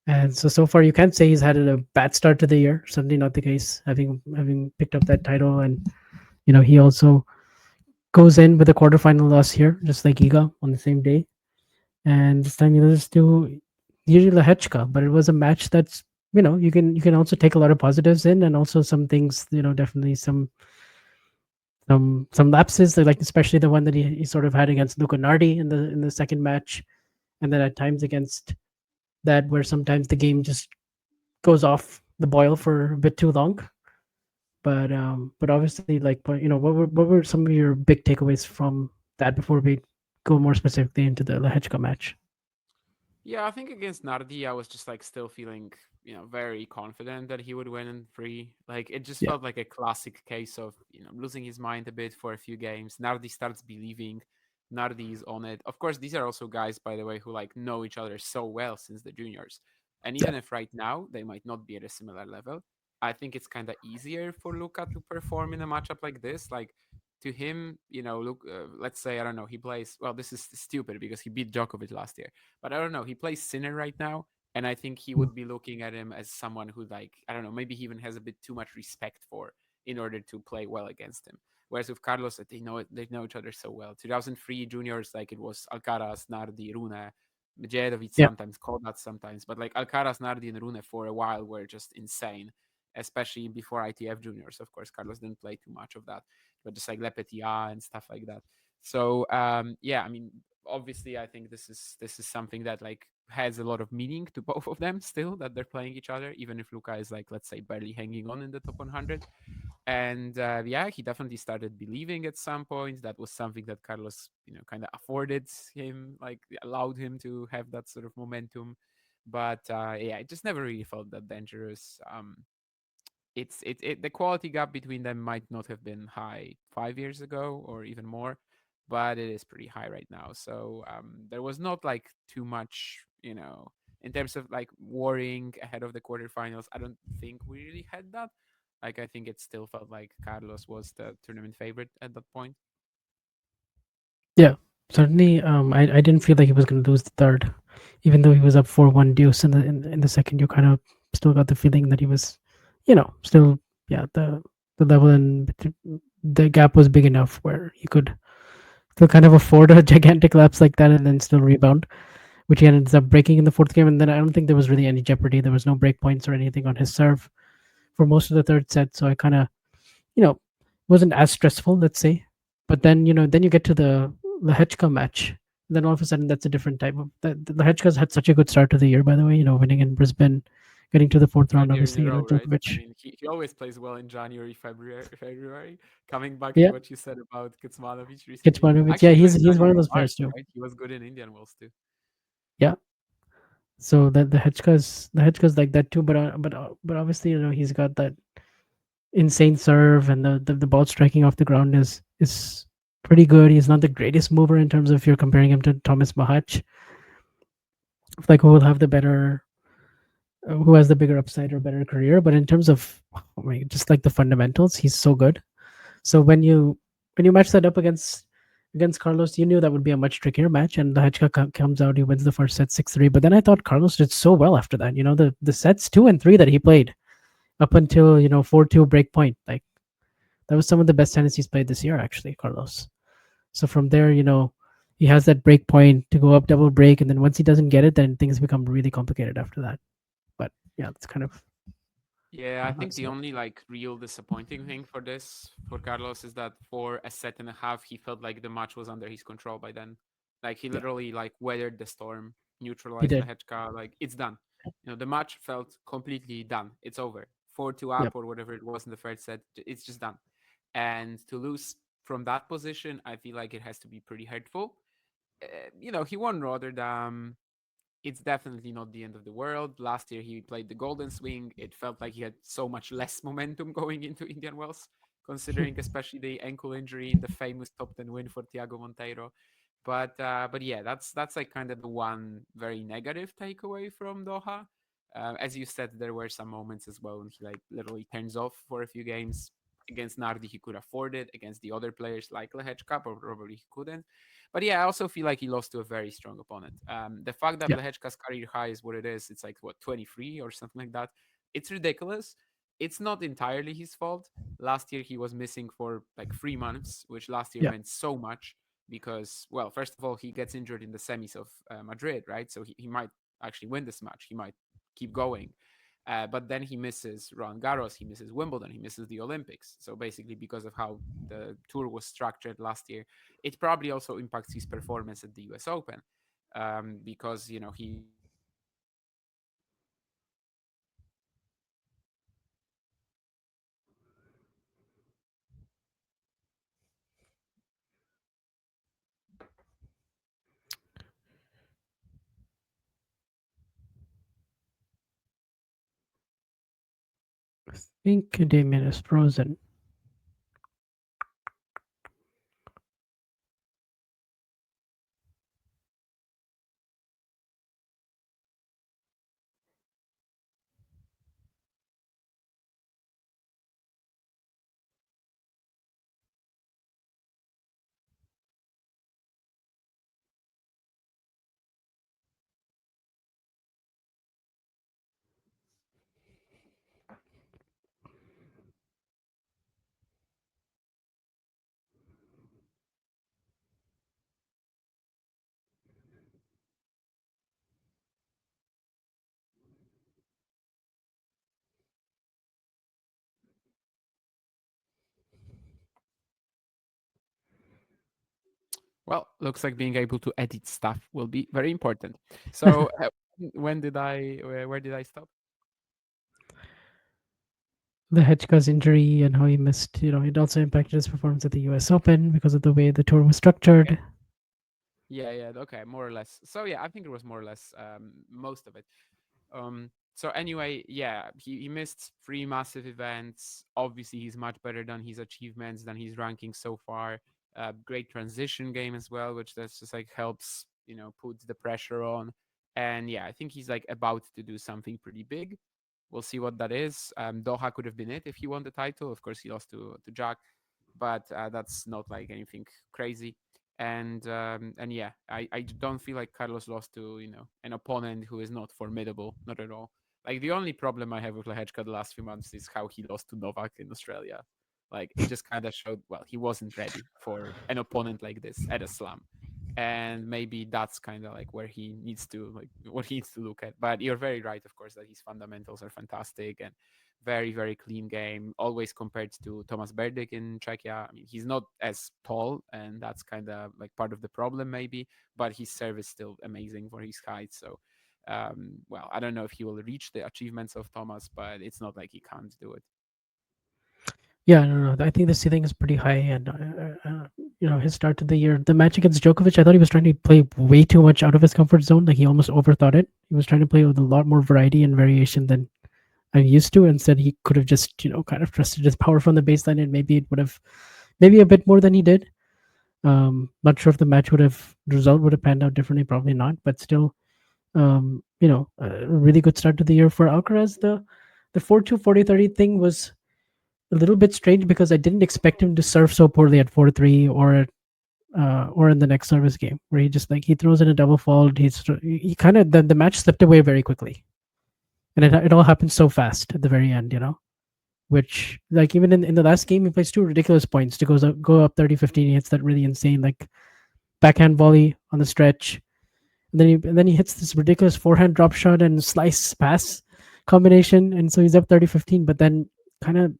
and so far you can't say he's had a bad start to the year. Certainly not the case, having picked up that title, and he also goes in with a quarterfinal loss here, just like Iga on the same day. And this time, let's do usually Lehecka, but it was a match that's you can also take a lot of positives in, and also some things, definitely some lapses, like especially the one that he sort of had against Luca Nardi in the second match, and then at times against that where sometimes the game just goes off the boil for a bit too long. But obviously, like, what were some of your big takeaways from that before we go more specifically into the Lehechka match? Yeah, I think against Nardi, I was just like still feeling, very confident that he would win in three. Like it just Yeah, felt like a classic case of, losing his mind a bit for a few games. Nardi starts believing. Nardi is on it. Of course, these are also guys, by the way, who like know each other so well since the juniors. And yeah, even if right now they might not be at a similar level, I think it's kind of easier for Luca to perform in a matchup like this. Like to him, look, let's say, I don't know, he plays, well, this is stupid because he beat Djokovic last year, but I don't know. He plays Sinner right now, and I think he mm, would be looking at him as someone who, like, I don't know, maybe he even has a bit too much respect for in order to play well against him. Whereas with Carlos, they know each other so well. 2003 juniors, like it was Alcaraz, Nardi, Rune, Medjedovic yeah, sometimes, Kodat sometimes, but like Alcaraz, Nardi, and Rune for a while were just insane, especially before ITF juniors. Of course, Carlos didn't play too much of that, but just like Lepetia and stuff like that. So yeah, I mean, obviously I think this is something that like has a lot of meaning to both of them still, that they're playing each other, even if Luca is like, let's say, barely hanging on in the top 100. And yeah, he definitely started believing at some point. That was something that Carlos, kind of afforded him, like allowed him to have that sort of momentum. But yeah, it just never really felt that dangerous. The quality gap between them might not have been high 5 years ago or even more, but it is pretty high right now. So there was not like too much, in terms of like worrying ahead of the quarterfinals. I don't think we really had that. Like I think it still felt like Carlos was the tournament favorite at that point. yeah. Certainly, I didn't feel like he was going to lose the third, even though he was up 4-1 deuce in the second. You kind of still got the feeling that he was, still, yeah, the level and the gap was big enough where he could still kind of afford a gigantic lapse like that and then still rebound, which he ended up breaking in the fourth game. And then I don't think there was really any jeopardy. There was no break points or anything on his serve for most of the third set. So I kind of, wasn't as stressful, let's say. But then, then you get to the Lehechka match. Then all of a sudden, that's a different type of. The Lehechka's had such a good start to the year, by the way. Winning in Brisbane, getting to the fourth round, Third year in a obviously. row, right? I Djokovic. mean, he always plays well in January, February. Coming back to Yeah, what you said about Kecmanovic recently, Kecmanovic. Yeah, actually, even he's one of January, those March, players too. right? He was good in Indian Wells too. Yeah. So that the Hechka's like that too, but obviously he's got that insane serve, and the ball striking off the ground is pretty good. He's not the greatest mover in terms of if you're comparing him to Thomas Mahach, of like who will have the better, who has the bigger upside or better career. But in terms of, I mean, just like the fundamentals, he's so good. So when you match that up against Carlos, you knew that would be a much trickier match. And Lehecka comes out, he wins the first set 6-3. But then I thought Carlos did so well after that. The sets 2 and 3 that he played up until 4-2 break point, like that was some of the best tennis he's played this year, actually, Carlos. So from there, he has that break point to go up double break, and then once he doesn't get it, then things become really complicated after that. But yeah, it's kind of Yeah, I how to think the say it. only like real disappointing thing for this for Carlos is that for a set and a half he felt like the match was under his control by then. Like he Yeah, literally like weathered the storm, he neutralized did. Lehecka, like it's done. The match felt completely done. It's over. 4-2 up Yep. or whatever it was in the first set, it's just done. And to lose from that position, I feel like it has to be pretty hurtful. He won Rotterdam. It's definitely not the end of the world. Last year he played the Golden Swing. It felt like he had so much less momentum going into Indian Wells, considering especially the ankle injury in the famous top 10 win for Thiago Monteiro. But yeah, that's like kind of the one very negative takeaway from Doha. As you said, there were some moments as well when he like literally turns off for a few games. Against Nardi, he could afford it. Against the other players like Lehecka, probably he couldn't. But yeah, I also feel like he lost to a very strong opponent. The fact that Yeah. Lehecka's career high is what it is, it's like what 23 or something like that. It's ridiculous. It's not entirely his fault. Last year he was missing for like 3 months, which last year Yeah. meant so much because, well, first of all, he gets injured in the semis of Madrid, right? So he might actually win this match. He might keep going. But then he misses Roland Garros, he misses Wimbledon, he misses the Olympics. So basically, because of how the tour was structured last year, it probably also impacts his performance at the U.S. Open because he was missing for 3 months and then he was playing in Madrid and then he was playing in Wimbledon. I think Damien is frozen. Well, looks like being able to edit stuff will be very important. So when did I where did I stop? The Hedgeka's injury and how he missed, it also impacted his performance at the US Open because of the way the tour was Okay. structured. Yeah, okay, more or less. So yeah, I think it was more or less most of it. So anyway, yeah, he missed 3 massive events. Obviously, he's much better than his achievements, than his ranking so far. Great transition game as well, which that's just like helps, put the pressure on. And yeah, I think he's like about to do something pretty big. We'll see what that is. Doha could have been it if he won the title. Of course, he lost to Jack, but that's not like anything crazy. And yeah, I don't feel like Carlos lost to an opponent who is not formidable, not at all. Like the only problem I have with Lehecka the last few months is how he lost to Novak in Australia. Like it just kind of showed, well, he wasn't ready for an opponent like this at a slam, and maybe that's kind of like where he needs to like what he needs to look at. But you're very right, of course, that his fundamentals are fantastic and very very clean game. Always compared to Thomas Berdych in Czechia. I mean, he's not as tall, and that's kind of like part of the problem maybe. But his serve is still amazing for his height. So well, I don't know if he will reach the achievements of Thomas, but it's not like he can't do it. Yeah, no, no. I think the ceiling is pretty high, and his start to the year, the match against Djokovic, I thought he was trying to play way too much out of his comfort zone. Like he almost overthought it. He was trying to play with a lot more variety and variation than I'm used to. Instead, he could have just kind of trusted his power from the baseline, and maybe it would have, maybe a bit more than he did. Not sure if the match would have, the result would have panned out differently. Probably not, but still, A really good start to the year for Alcaraz. The 4-2 40-30 thing was a little bit strange because I didn't expect him to serve so poorly at 4-3 or in the next service game where he just like he throws in a double fault. He kind of the match slipped away very quickly, and it all happened so fast at the very end. Which like even in the last game he plays two ridiculous points to go up 30-15. He hits that really insane like backhand volley on the stretch, and then he hits this ridiculous forehand drop shot and slice pass combination, and so he's up 30-15. But then kind of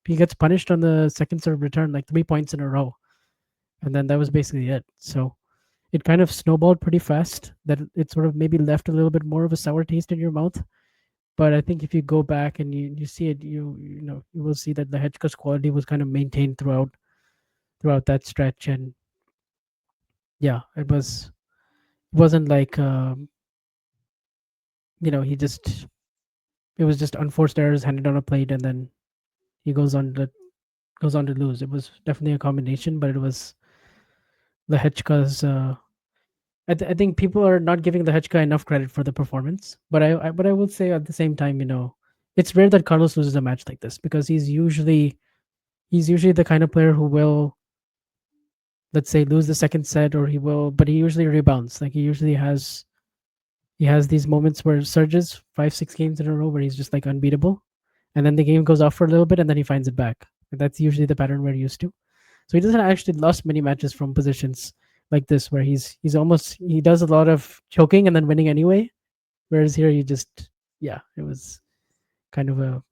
he gets punished on the second serve return like 3 points in a row, and then that was basically it. So it kind of snowballed pretty fast. That it sort of maybe left a little bit more of a sour taste in your mouth. But I think if you go back and you see it, you will see that the Lehecka's quality was kind of maintained throughout that stretch, and yeah, it wasn't like he just it was just unforced errors handed on a plate, and then he goes on to lose. It was definitely a combination, but it was Lehecka's. I think people are not giving Lehecka enough credit for the performance, but I will say at the same time, it's rare that Carlos loses a match like this because he's usually the kind of player who will, let's say, lose the second set, or but he usually rebounds. Like he has these moments where surges 5-6 games in a row where he's just like unbeatable, and then the game goes off for a little bit and then he finds it back. That's usually the pattern we're used to. So he doesn't actually lost many matches from positions like this where he does a lot of choking and then winning anyway. Whereas here yeah, it was kind of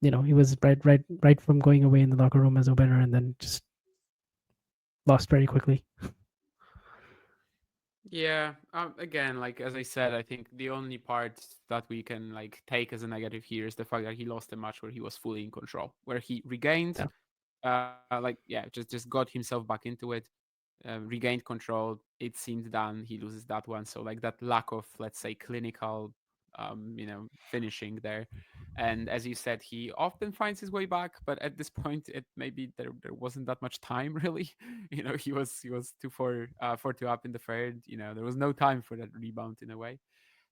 he was right from going away in the locker room as a winner and then just lost very quickly. Yeah. Again, like as I said, I think the only part that we can like take as a negative here is the fact that he lost a match where he was fully in control, where he regained, Yeah. just got himself back into it, regained control. It seemed done. He loses that one. So like that lack of, let's say, clinical, finishing there. And as you said, he often finds his way back, but at this point, it maybe there wasn't that much time really. He was 4-2 up in the third. There was no time for that rebound in a way.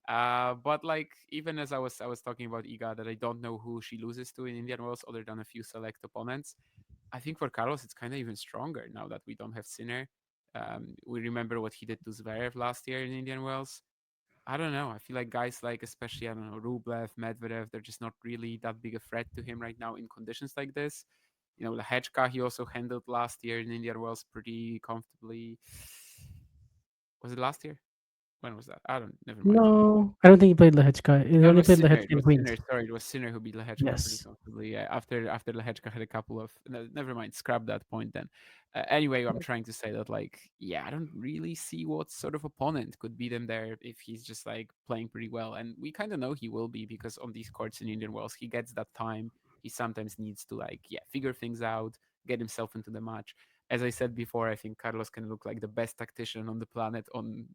But like even as I was talking about Iga, that I don't know who she loses to in Indian Wells other than a few select opponents. I think for Carlos, it's kind of even stronger now that we don't have Sinner. We remember what he did to Zverev last year in Indian Wells. I don't know. I feel like guys like, especially, I don't know, Rublev, Medvedev, they're just not really that big a threat to him right now in conditions like this. Lehecka, he also handled last year in Indian Wells pretty comfortably. Was it last year? When was that? I don't, never mind. No, I don't think he played Lehechka. He No, it only was played Sinner. Lehechka It in was Queens. Sinner. Sorry, it was Sinner who beat Lehecka pretty Yes. comfortably. Yeah, after Lehecka had a couple of. No, never mind. Scrap that point then. Anyway, I'm trying to say that like, yeah, I don't really see what sort of opponent could beat him there if he's just like playing pretty well, and we kind of know he will be because on these courts in Indian Wells, he gets that time. He sometimes needs to like, yeah, figure things out, get himself into the match. As I said before, I think Carlos can look like the best tactician on the planet on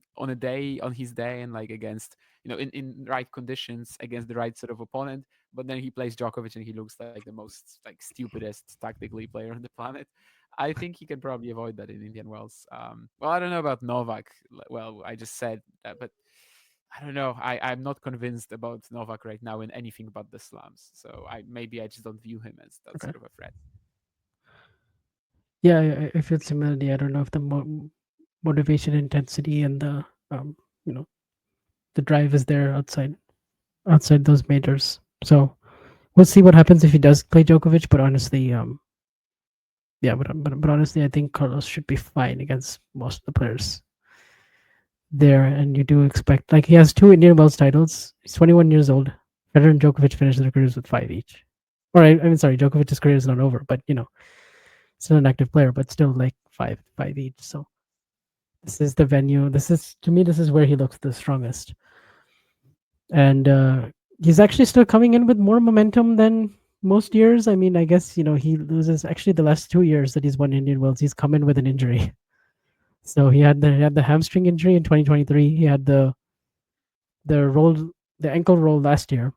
his day, and like against in right conditions against the right sort of opponent. But then he plays Djokovic and he looks like the most like stupidest tactically player on the planet. I think he can probably avoid that in Indian Wells. Well, I don't know about Novak. Well, I just said that, but I don't know. I'm not convinced about Novak right now in anything but the slams. So I just don't view him as that Okay. sort of a threat. Yeah, I feel similarly. I don't know if the motivation, intensity, and um, you know, the drive is there outside those majors. So we'll see what happens if he does play Djokovic. But honestly, yeah, but honestly, I think Carlos should be fine against most of the players there. And you do expect like he has two Indian Wells titles. He's 21 years old. Federer and Djokovic finished their careers with five each. Or I mean, sorry, Djokovic's career is not over, but still an active player, but still like five each. So this is the venue. This is to me, this is where he looks the strongest, and he's actually still coming in with more momentum than most years. I mean, I guess he loses actually the last 2 years that he's won Indian Wells. He's come in with an injury. So he had the hamstring injury in 2023. He had the roll the ankle roll last year.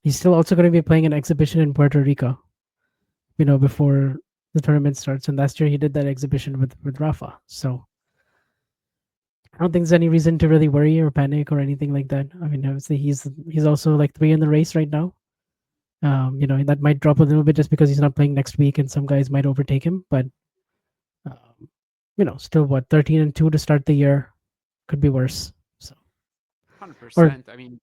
He's still also going to be playing an exhibition in Puerto Rico. Before the tournament starts. And last year he did that exhibition with Rafa. So I don't think there's any reason to really worry or panic or anything like that. I mean, obviously he's also like three in the race right now. That might drop a little bit just because he's not playing next week, and some guys might overtake him. But um, still what 13-2 to start the year could be worse. So or 100%. I mean,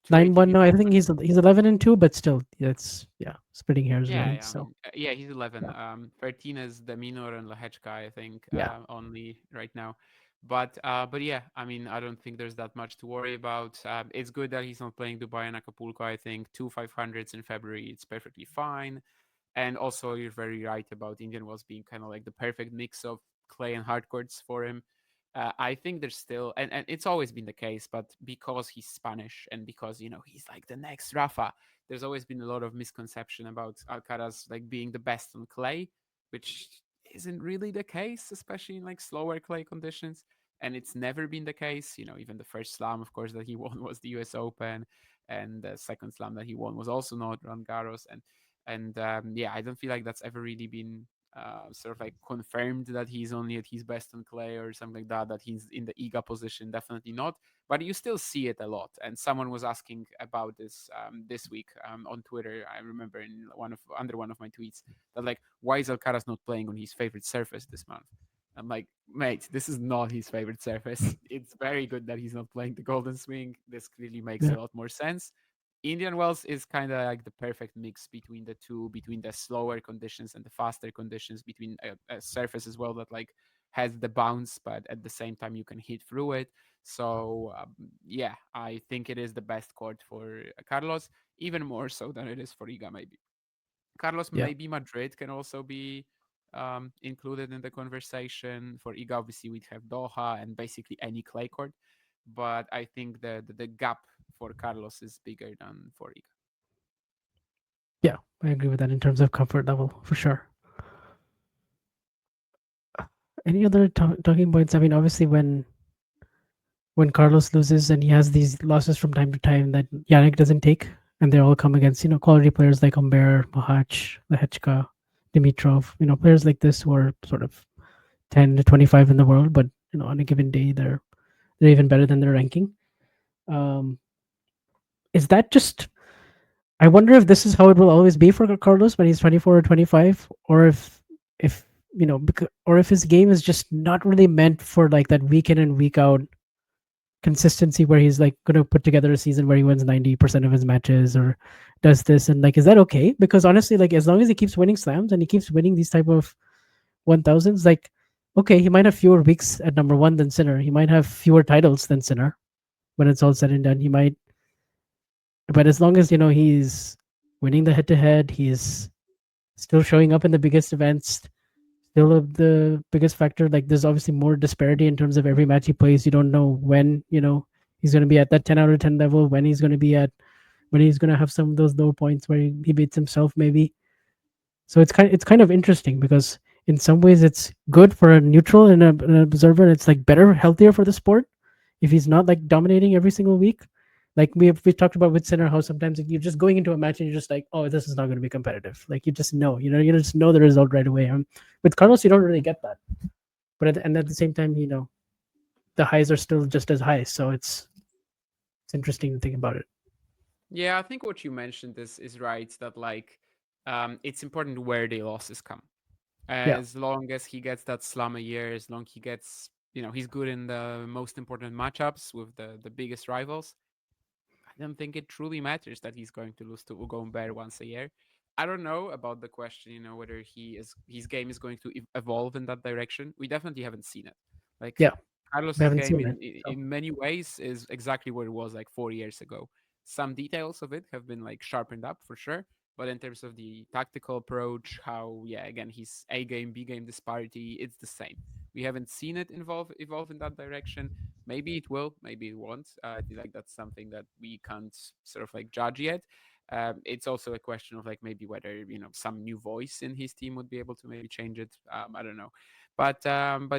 two 9-1. ATP No, I think 500. he's 11-2, but still, it's yeah, splitting hairs Yeah, really. yeah, I So mean, yeah, he's 11. yeah, 13 is the Minor and Lehecka, I think, yeah, only right now. But yeah, I mean, I don't think there's that much to worry about. It's good that he's not playing Dubai and Acapulco. I think two 500s in February, it's perfectly fine. And also, you're very right about Indian Wells being kind of like the perfect mix of clay and hard courts for him. I think there's still, and it's always been the case, but because he's Spanish and because, he's like the next Rafa, there's always been a lot of misconception about Alcaraz like being the best on clay, which isn't really the case, especially in like slower clay conditions. And it's never been the case. Even the first slam, of course, that he won was the US Open, and the second slam that he won was also not Roland Garros. And yeah, I don't feel like that's ever really been sort of like confirmed that he's only at his best on clay or something like that. That he's in the EGA position, definitely not. But you still see it a lot. And someone was asking about this week on Twitter. I remember in under one of my tweets that like, why is Alcaraz not playing on his favorite surface this month? I'm like, mate, this is not his favorite surface. It's very good that he's not playing the Golden Swing. This clearly makes yeah, a lot more sense. Indian Wells is kind of like the perfect mix between the two, between the slower conditions and the faster conditions, between a surface as well that like has the bounce, but at the same time you can hit through it. So yeah, I think it is the best court for Carlos, even more so than it is for Iga. Maybe Carlos, yeah, maybe Madrid can also be included in the conversation. For Iga, obviously we'd have Doha and basically any clay court, but I think the gap for Carlos is bigger than for Iga. yeah. I agree with that in terms of comfort level for sure. Any other talking points? I mean, obviously when Carlos loses and he has these losses from time to time that Yannick doesn't take, and they all come against quality players like Umber, Mahach, Lehechka, Dimitrov, players like this who are sort of 10 to 25 in the world, but on a given day they're even better than their ranking. Um, is that just? I wonder if this is how it will always be for Carlos when he's 24 or 25, or if or if his game is just not really meant for like that week in and week out consistency where he's like going to put together a season where he wins 90% of his matches or does this, and like is that okay? Because honestly, like as long as he keeps winning slams and he keeps winning these type of 1000s, like okay, he might have fewer weeks at number one than Sinner, he might have fewer titles than Sinner when it's all said and done, he might, but as long as he's winning the head to head, he's still showing up in the biggest events, still the biggest factor. Like there's obviously more disparity in terms of every match he plays. You don't know when he's going to be at that 10 out of 10 level, when he's going to be at, when he's going to have some of those low points where he beats himself maybe. So it's kind of interesting because in some ways it's good for a neutral and an observer. It's like better, healthier for the sport if he's not like dominating every single week. Like we talked about with Sinner, how sometimes if you're just going into a match and you're just like, oh, this is not going to be competitive. Like you just know, you just know the result right away. With Carlos, you don't really get that. But and at the same time, the highs are still just as high. So it's interesting to think about it. Yeah, I think what you mentioned is right. That like, it's important where the losses come. Yeah, As long as he gets that slam a year, as long he gets, he's good in the most important matchups with the biggest rivals. I don't think it truly matters that he's going to lose to Ugo Humbert once a year. I don't know about the question, whether his game is going to evolve in that direction. We definitely haven't seen it. Like yeah, we Carlos's haven't game seen it. in So many ways is exactly what it was like 4 years ago. Some details of it have been like sharpened up for sure, but in terms of the tactical approach, how yeah, again, his A game B game disparity, it's the same. We haven't seen it evolve in that direction. Maybe it will, maybe it won't. I think like that's something that we can't sort of like judge yet. It's also a question of like maybe whether some new voice in his team would be able to maybe change it. I don't know, but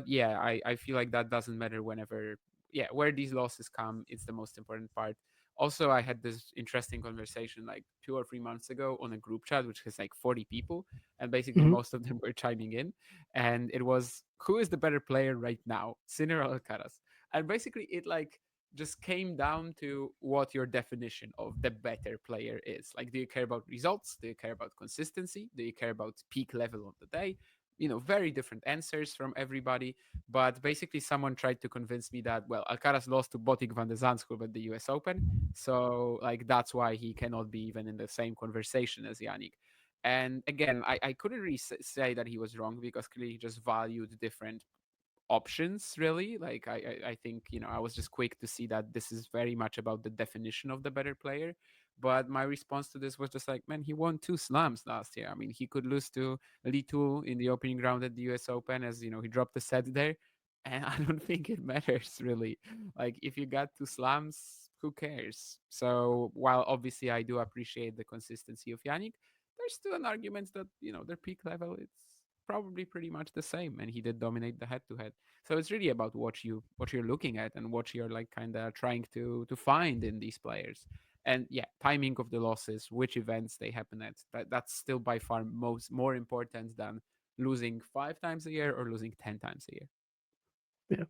yeah, I feel like that doesn't matter whenever yeah where these losses come. It's the most important part. Also, I had this interesting conversation like 2 or 3 months ago on a group chat which has like 40 people, and basically mhm. most of them were chiming in, and it was, who is the better player right now, Sinner or Alcaraz? And basically it like just came down to what your definition of the better player is. Like, do you care about results? Do you care about consistency? Do you care about peak level on the day? Very different answers from everybody. But basically, someone tried to convince me that, well, Alcaraz lost to Botic van de Zandschulp at the US Open. So, like, that's why he cannot be even in the same conversation as Yannick. And again, I couldn't really say that he was wrong, because clearly he just valued different options, really. Like, I think, I was just quick to see that this is very much about the definition of the better player. But my response to this was just like, man, he won two slams last year. I mean, he could lose to Li Tu in the opening round at the US Open, as he dropped the set there. And I don't think it matters, really. Like, if you got two slams, who cares? So while obviously I do appreciate the consistency of Yannick, there's still an argument that their peak level, it's probably pretty much the same, and he did dominate the head to head. So it's really about what you're looking at, and what you're like kind of trying to find in these players. And yeah, timing of the losses, which events they happen at, that's still by far more important than losing 5 times a year or losing 10 times a year.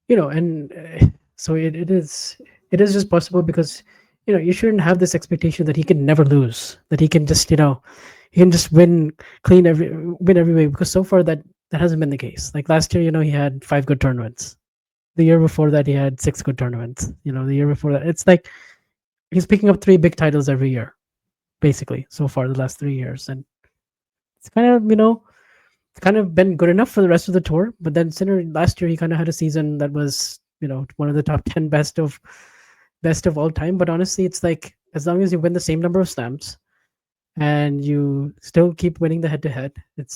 Yeah. And so it is just possible because you shouldn't have this expectation that he can never lose, that he can just he can just win every way, because so far that hasn't been the case. Like last year, he had 5 good tournaments. The year before that, he had 6 good tournaments. The year before that, it's like he's picking up 3 big titles every year, basically, so far the last 3 years. And it's kind of been good enough for the rest of the tour. But then Sinner last year, he kind of had a season that was one of the top 10 best of all time. But honestly, it's like as long as you win the same number of slams and you still keep winning the head to head, it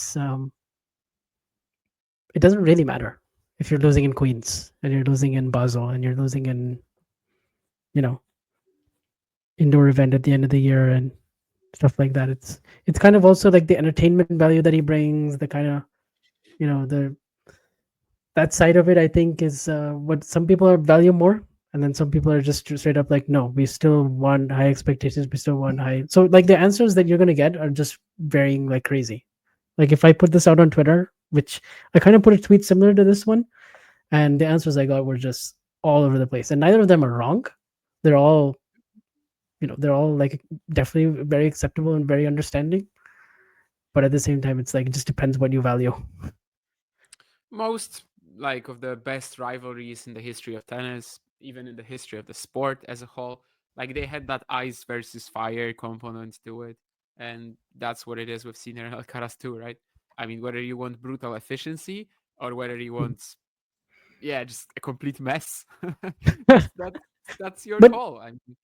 doesn't really matter if you're losing in Queens and you're losing in Basel and you're losing in you know indoor event at the end of the year and stuff like that. It's kind of also like the entertainment value that he brings, the kind of the that side of it. I think is what some people are value more, and then some people are just straight up like, no, we still want high expectations, we still want high. So like the answers that you're gonna get are just varying like crazy. Like if I put this out on Twitter, which I kind of put a tweet similar to this one, and the answers I got were just all over the place, and neither of them are wrong. They're all they're all like definitely very acceptable and very understanding, but at the same time it's like it just depends what you value. Most like of the best rivalries in the history of tennis, even in the history of the sport as a whole, like they had that ice versus fire component to it, and that's what it is with Sinner and Alcaraz too, right? I mean, whether you want brutal efficiency or whether you want, yeah, just a complete mess, that's that's your But call. I mean,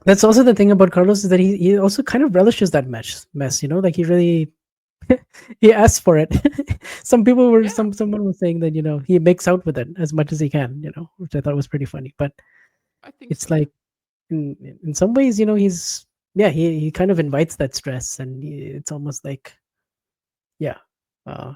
that's also the thing about Carlos, is that he also kind of relishes that mess, like he really he asks for it. yeah, Someone was saying that he makes out with it as much as he can, which I thought was pretty funny. But I think it's so. Yeah. like in some ways, he's yeah, he kind of invites that stress, and it's almost like yeah. Uh,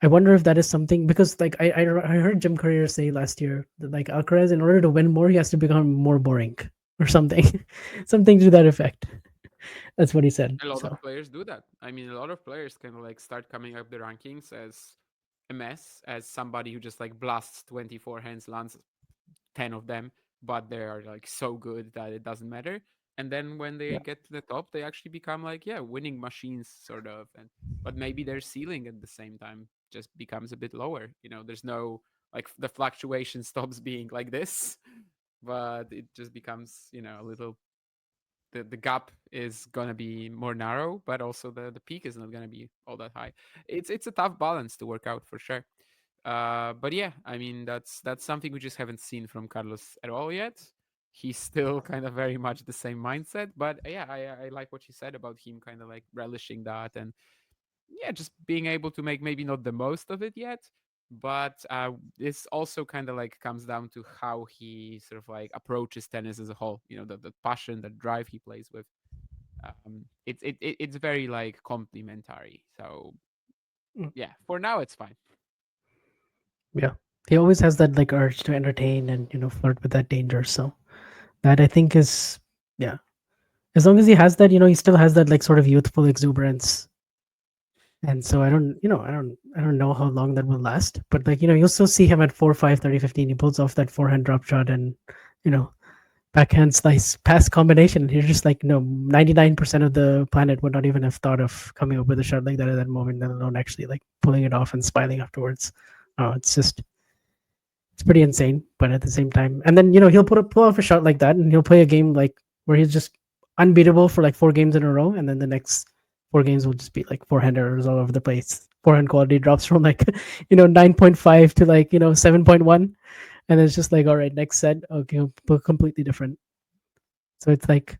I wonder if that is something, because like I heard Jim Courier say last year that like Alcaraz, in order to win more, he has to become more boring or something, something to that effect. That's what he said. A lot So of players do that. I mean, a lot of players kind of like start coming up the rankings as a mess, as somebody who just like blasts 24 hands, lands 10 of them, but they are like so good that it doesn't matter. And then when they yeah. get to the top, they actually become like, yeah, winning machines, sort of. And but maybe their ceiling at the same time just becomes a bit lower. There's no like the fluctuation stops being like this, but it just becomes, a little, the gap is gonna be more narrow, but also the peak is not gonna be all that high. It's a tough balance to work out for sure. But yeah, I mean that's something we just haven't seen from Carlos at all yet. He's still kind of very much the same mindset, but yeah, I like what you said about him kind of like relishing that, and yeah, just being able to make maybe not the most of it yet, but this also kind of like comes down to how he sort of like approaches tennis as a whole. The passion, the drive he plays with. It's very like complementary. So Mm, yeah, for now it's fine. yeah. He always has that like urge to entertain and flirt with that danger. So that I think is yeah. As long as he has that, he still has that like sort of youthful exuberance. And so I don't know how long that will last, but like, you'll still see him at 4-5, 30-15. He pulls off that forehand drop shot and, you know, backhand slice pass combination. You're just like, 99% of the planet would not even have thought of coming up with a shot like that at that moment, let alone actually like pulling it off and smiling afterwards. It's just, it's pretty insane, but at the same time, and then he'll pull off a shot like that, and he'll play a game like where he's just unbeatable for like 4 games in a row, and then the next 4 games will just be like forehand errors all over the place. Forehand quality drops from like 9.5 to like 7.1, and it's just like, all right, next set, okay, completely different. So it's like,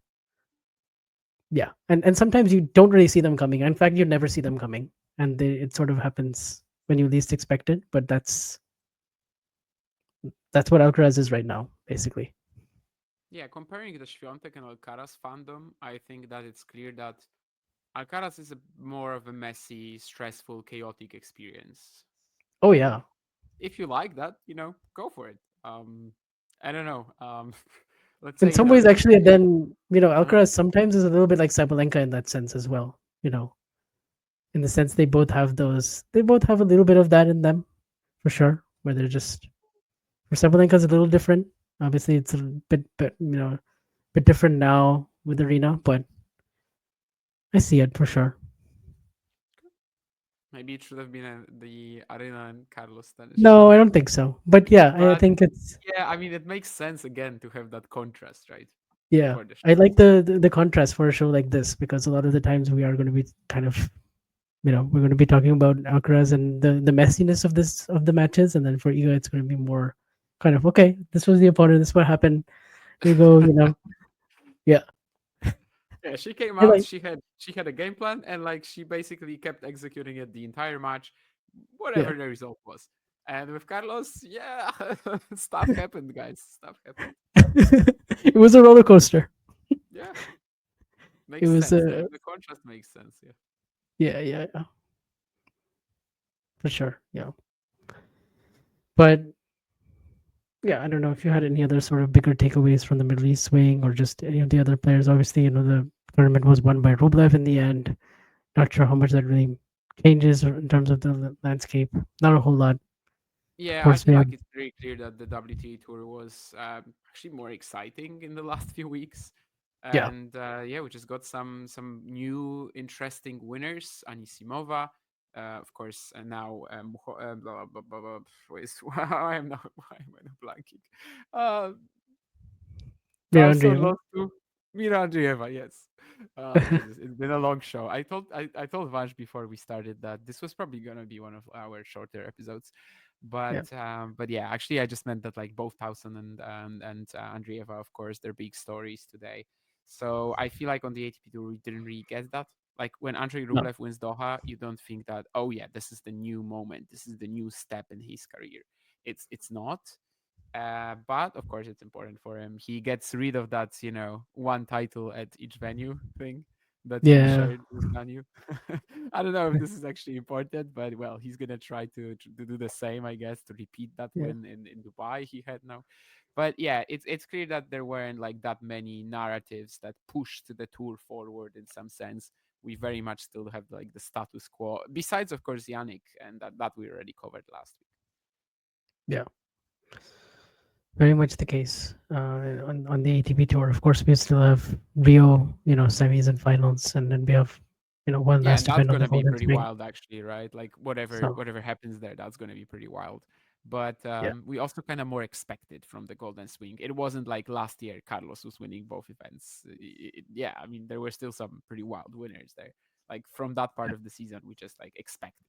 yeah, and sometimes you don't really see them coming. In fact, you never see them coming, and it sort of happens when you least expect it. But that's what Alcaraz is right now, basically. Yeah, comparing the Świątek and Alcaraz fandom, I think that it's clear that Alcaraz is a more of a messy, stressful, chaotic experience. Oh And yeah. if you like that, go for it. I don't know. Let's In say, some ways, actually, and then uh Alcaraz sometimes is a little bit like Sabalenka in that sense as well. In the sense they both have a little bit of that in them for sure. Where they're just for Sabalenka's a little different. Obviously, it's a bit different now with Arena, but I see it for sure. maybe it should have been the Arena and Carlos tennis show. No, I don't think so. But yeah, I But think it's yeah, I mean, it makes sense again to have that contrast, right? yeah. For the I show. like the contrast for a show like this because a lot of the times we are going to be kind of we're going to be talking about Alcaraz and the messiness of the matches, and then for Iga, it's going to be more kind of okay. This was the opponent. This is what happened. You go, yeah. Yeah, she came I out. like, She had a game plan, and like she basically kept executing it the entire match, yeah. whatever the result was. And with Carlos, yeah, stuff happened, guys. Stuff happened. It was a roller coaster. Yeah, It makes was sense. The contrast makes sense. Yeah. yeah, for sure, yeah. But yeah, I don't know if you had any other sort of bigger takeaways from the Middle East swing or just any of the other players. Obviously, the tournament was won by Rublev in the end. Not sure how much that really changes in terms of the landscape. Not a whole lot. Of Yeah, I course, feel we have like it's very clear that the WTA tour was actually more exciting in the last few weeks, yeah, and yeah, we just got some new interesting winners. Anisimova, of course, and now blah, blah, blah, blah, why am not why am I not blanking? Uh, Mirra Carlson Andreeva. lost to Mirra Andreeva. Yes. Jesus, it's been a long show. I told Vaj before we started that this was probably gonna be one of our shorter episodes, Yeah, but yeah, actually, I just meant that like both Towson and Andreeva, of course, they're big stories today. So I feel like on the ATP tour we didn't really get that. Like when Andrei no, Rublev wins Doha, you don't think that, oh yeah, this is the new moment, this is the new step in his career. It's not. But of course, it's important for him. He gets rid of that, one title at each venue thing that he yeah, shared with Danu. I don't know if this is actually important, but well, he's gonna try to do the same, I guess, to repeat that yeah, win in Dubai he had now. But yeah, it's clear that there weren't like that many narratives that pushed the tour forward in some sense. We very much still have like the status quo, besides of course Yannick, and that we already covered last week. yeah. Very much the case on the ATP tour. Of course, we still have Rio, semis and finals, and then we have one Yeah, and last that's event on the gonna be Golden pretty Swing. wild, actually, right? Like whatever So whatever happens there, that's gonna be pretty wild. But yeah, we also kind of more expected from the Golden Swing. It wasn't like last year Carlos was winning both events. Yeah, I mean there were still some pretty wild winners there. Like from that part of the season, we just like expected.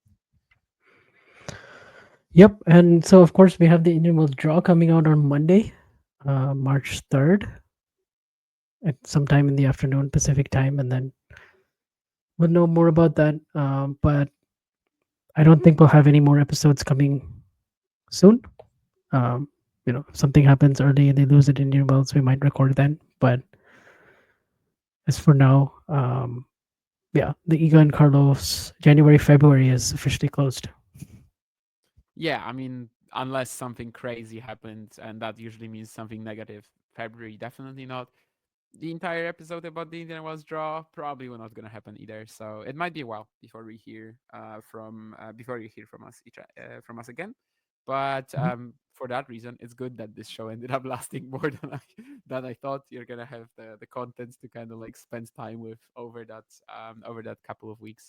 yep. And so of course we have the Indian Wells draw coming out on Monday, March 3rd, at sometime in the afternoon Pacific time, and then we'll know more about that. But I don't think we'll have any more episodes coming soon. If something happens early and they lose at Indian Wells, we might record then. But as for now, yeah, the Iga and Carlos January February is officially closed. Yeah, I mean unless something crazy happens, and that usually means something negative. February definitely not. the entire episode about the Indian Wells draw probably will not gonna happen either. So it might be a while before we hear before you hear from us from us again. But Mhm. for that reason, it's good that this show ended up lasting more than I thought. You're gonna have the contents to kind of like spend time with over that couple of weeks.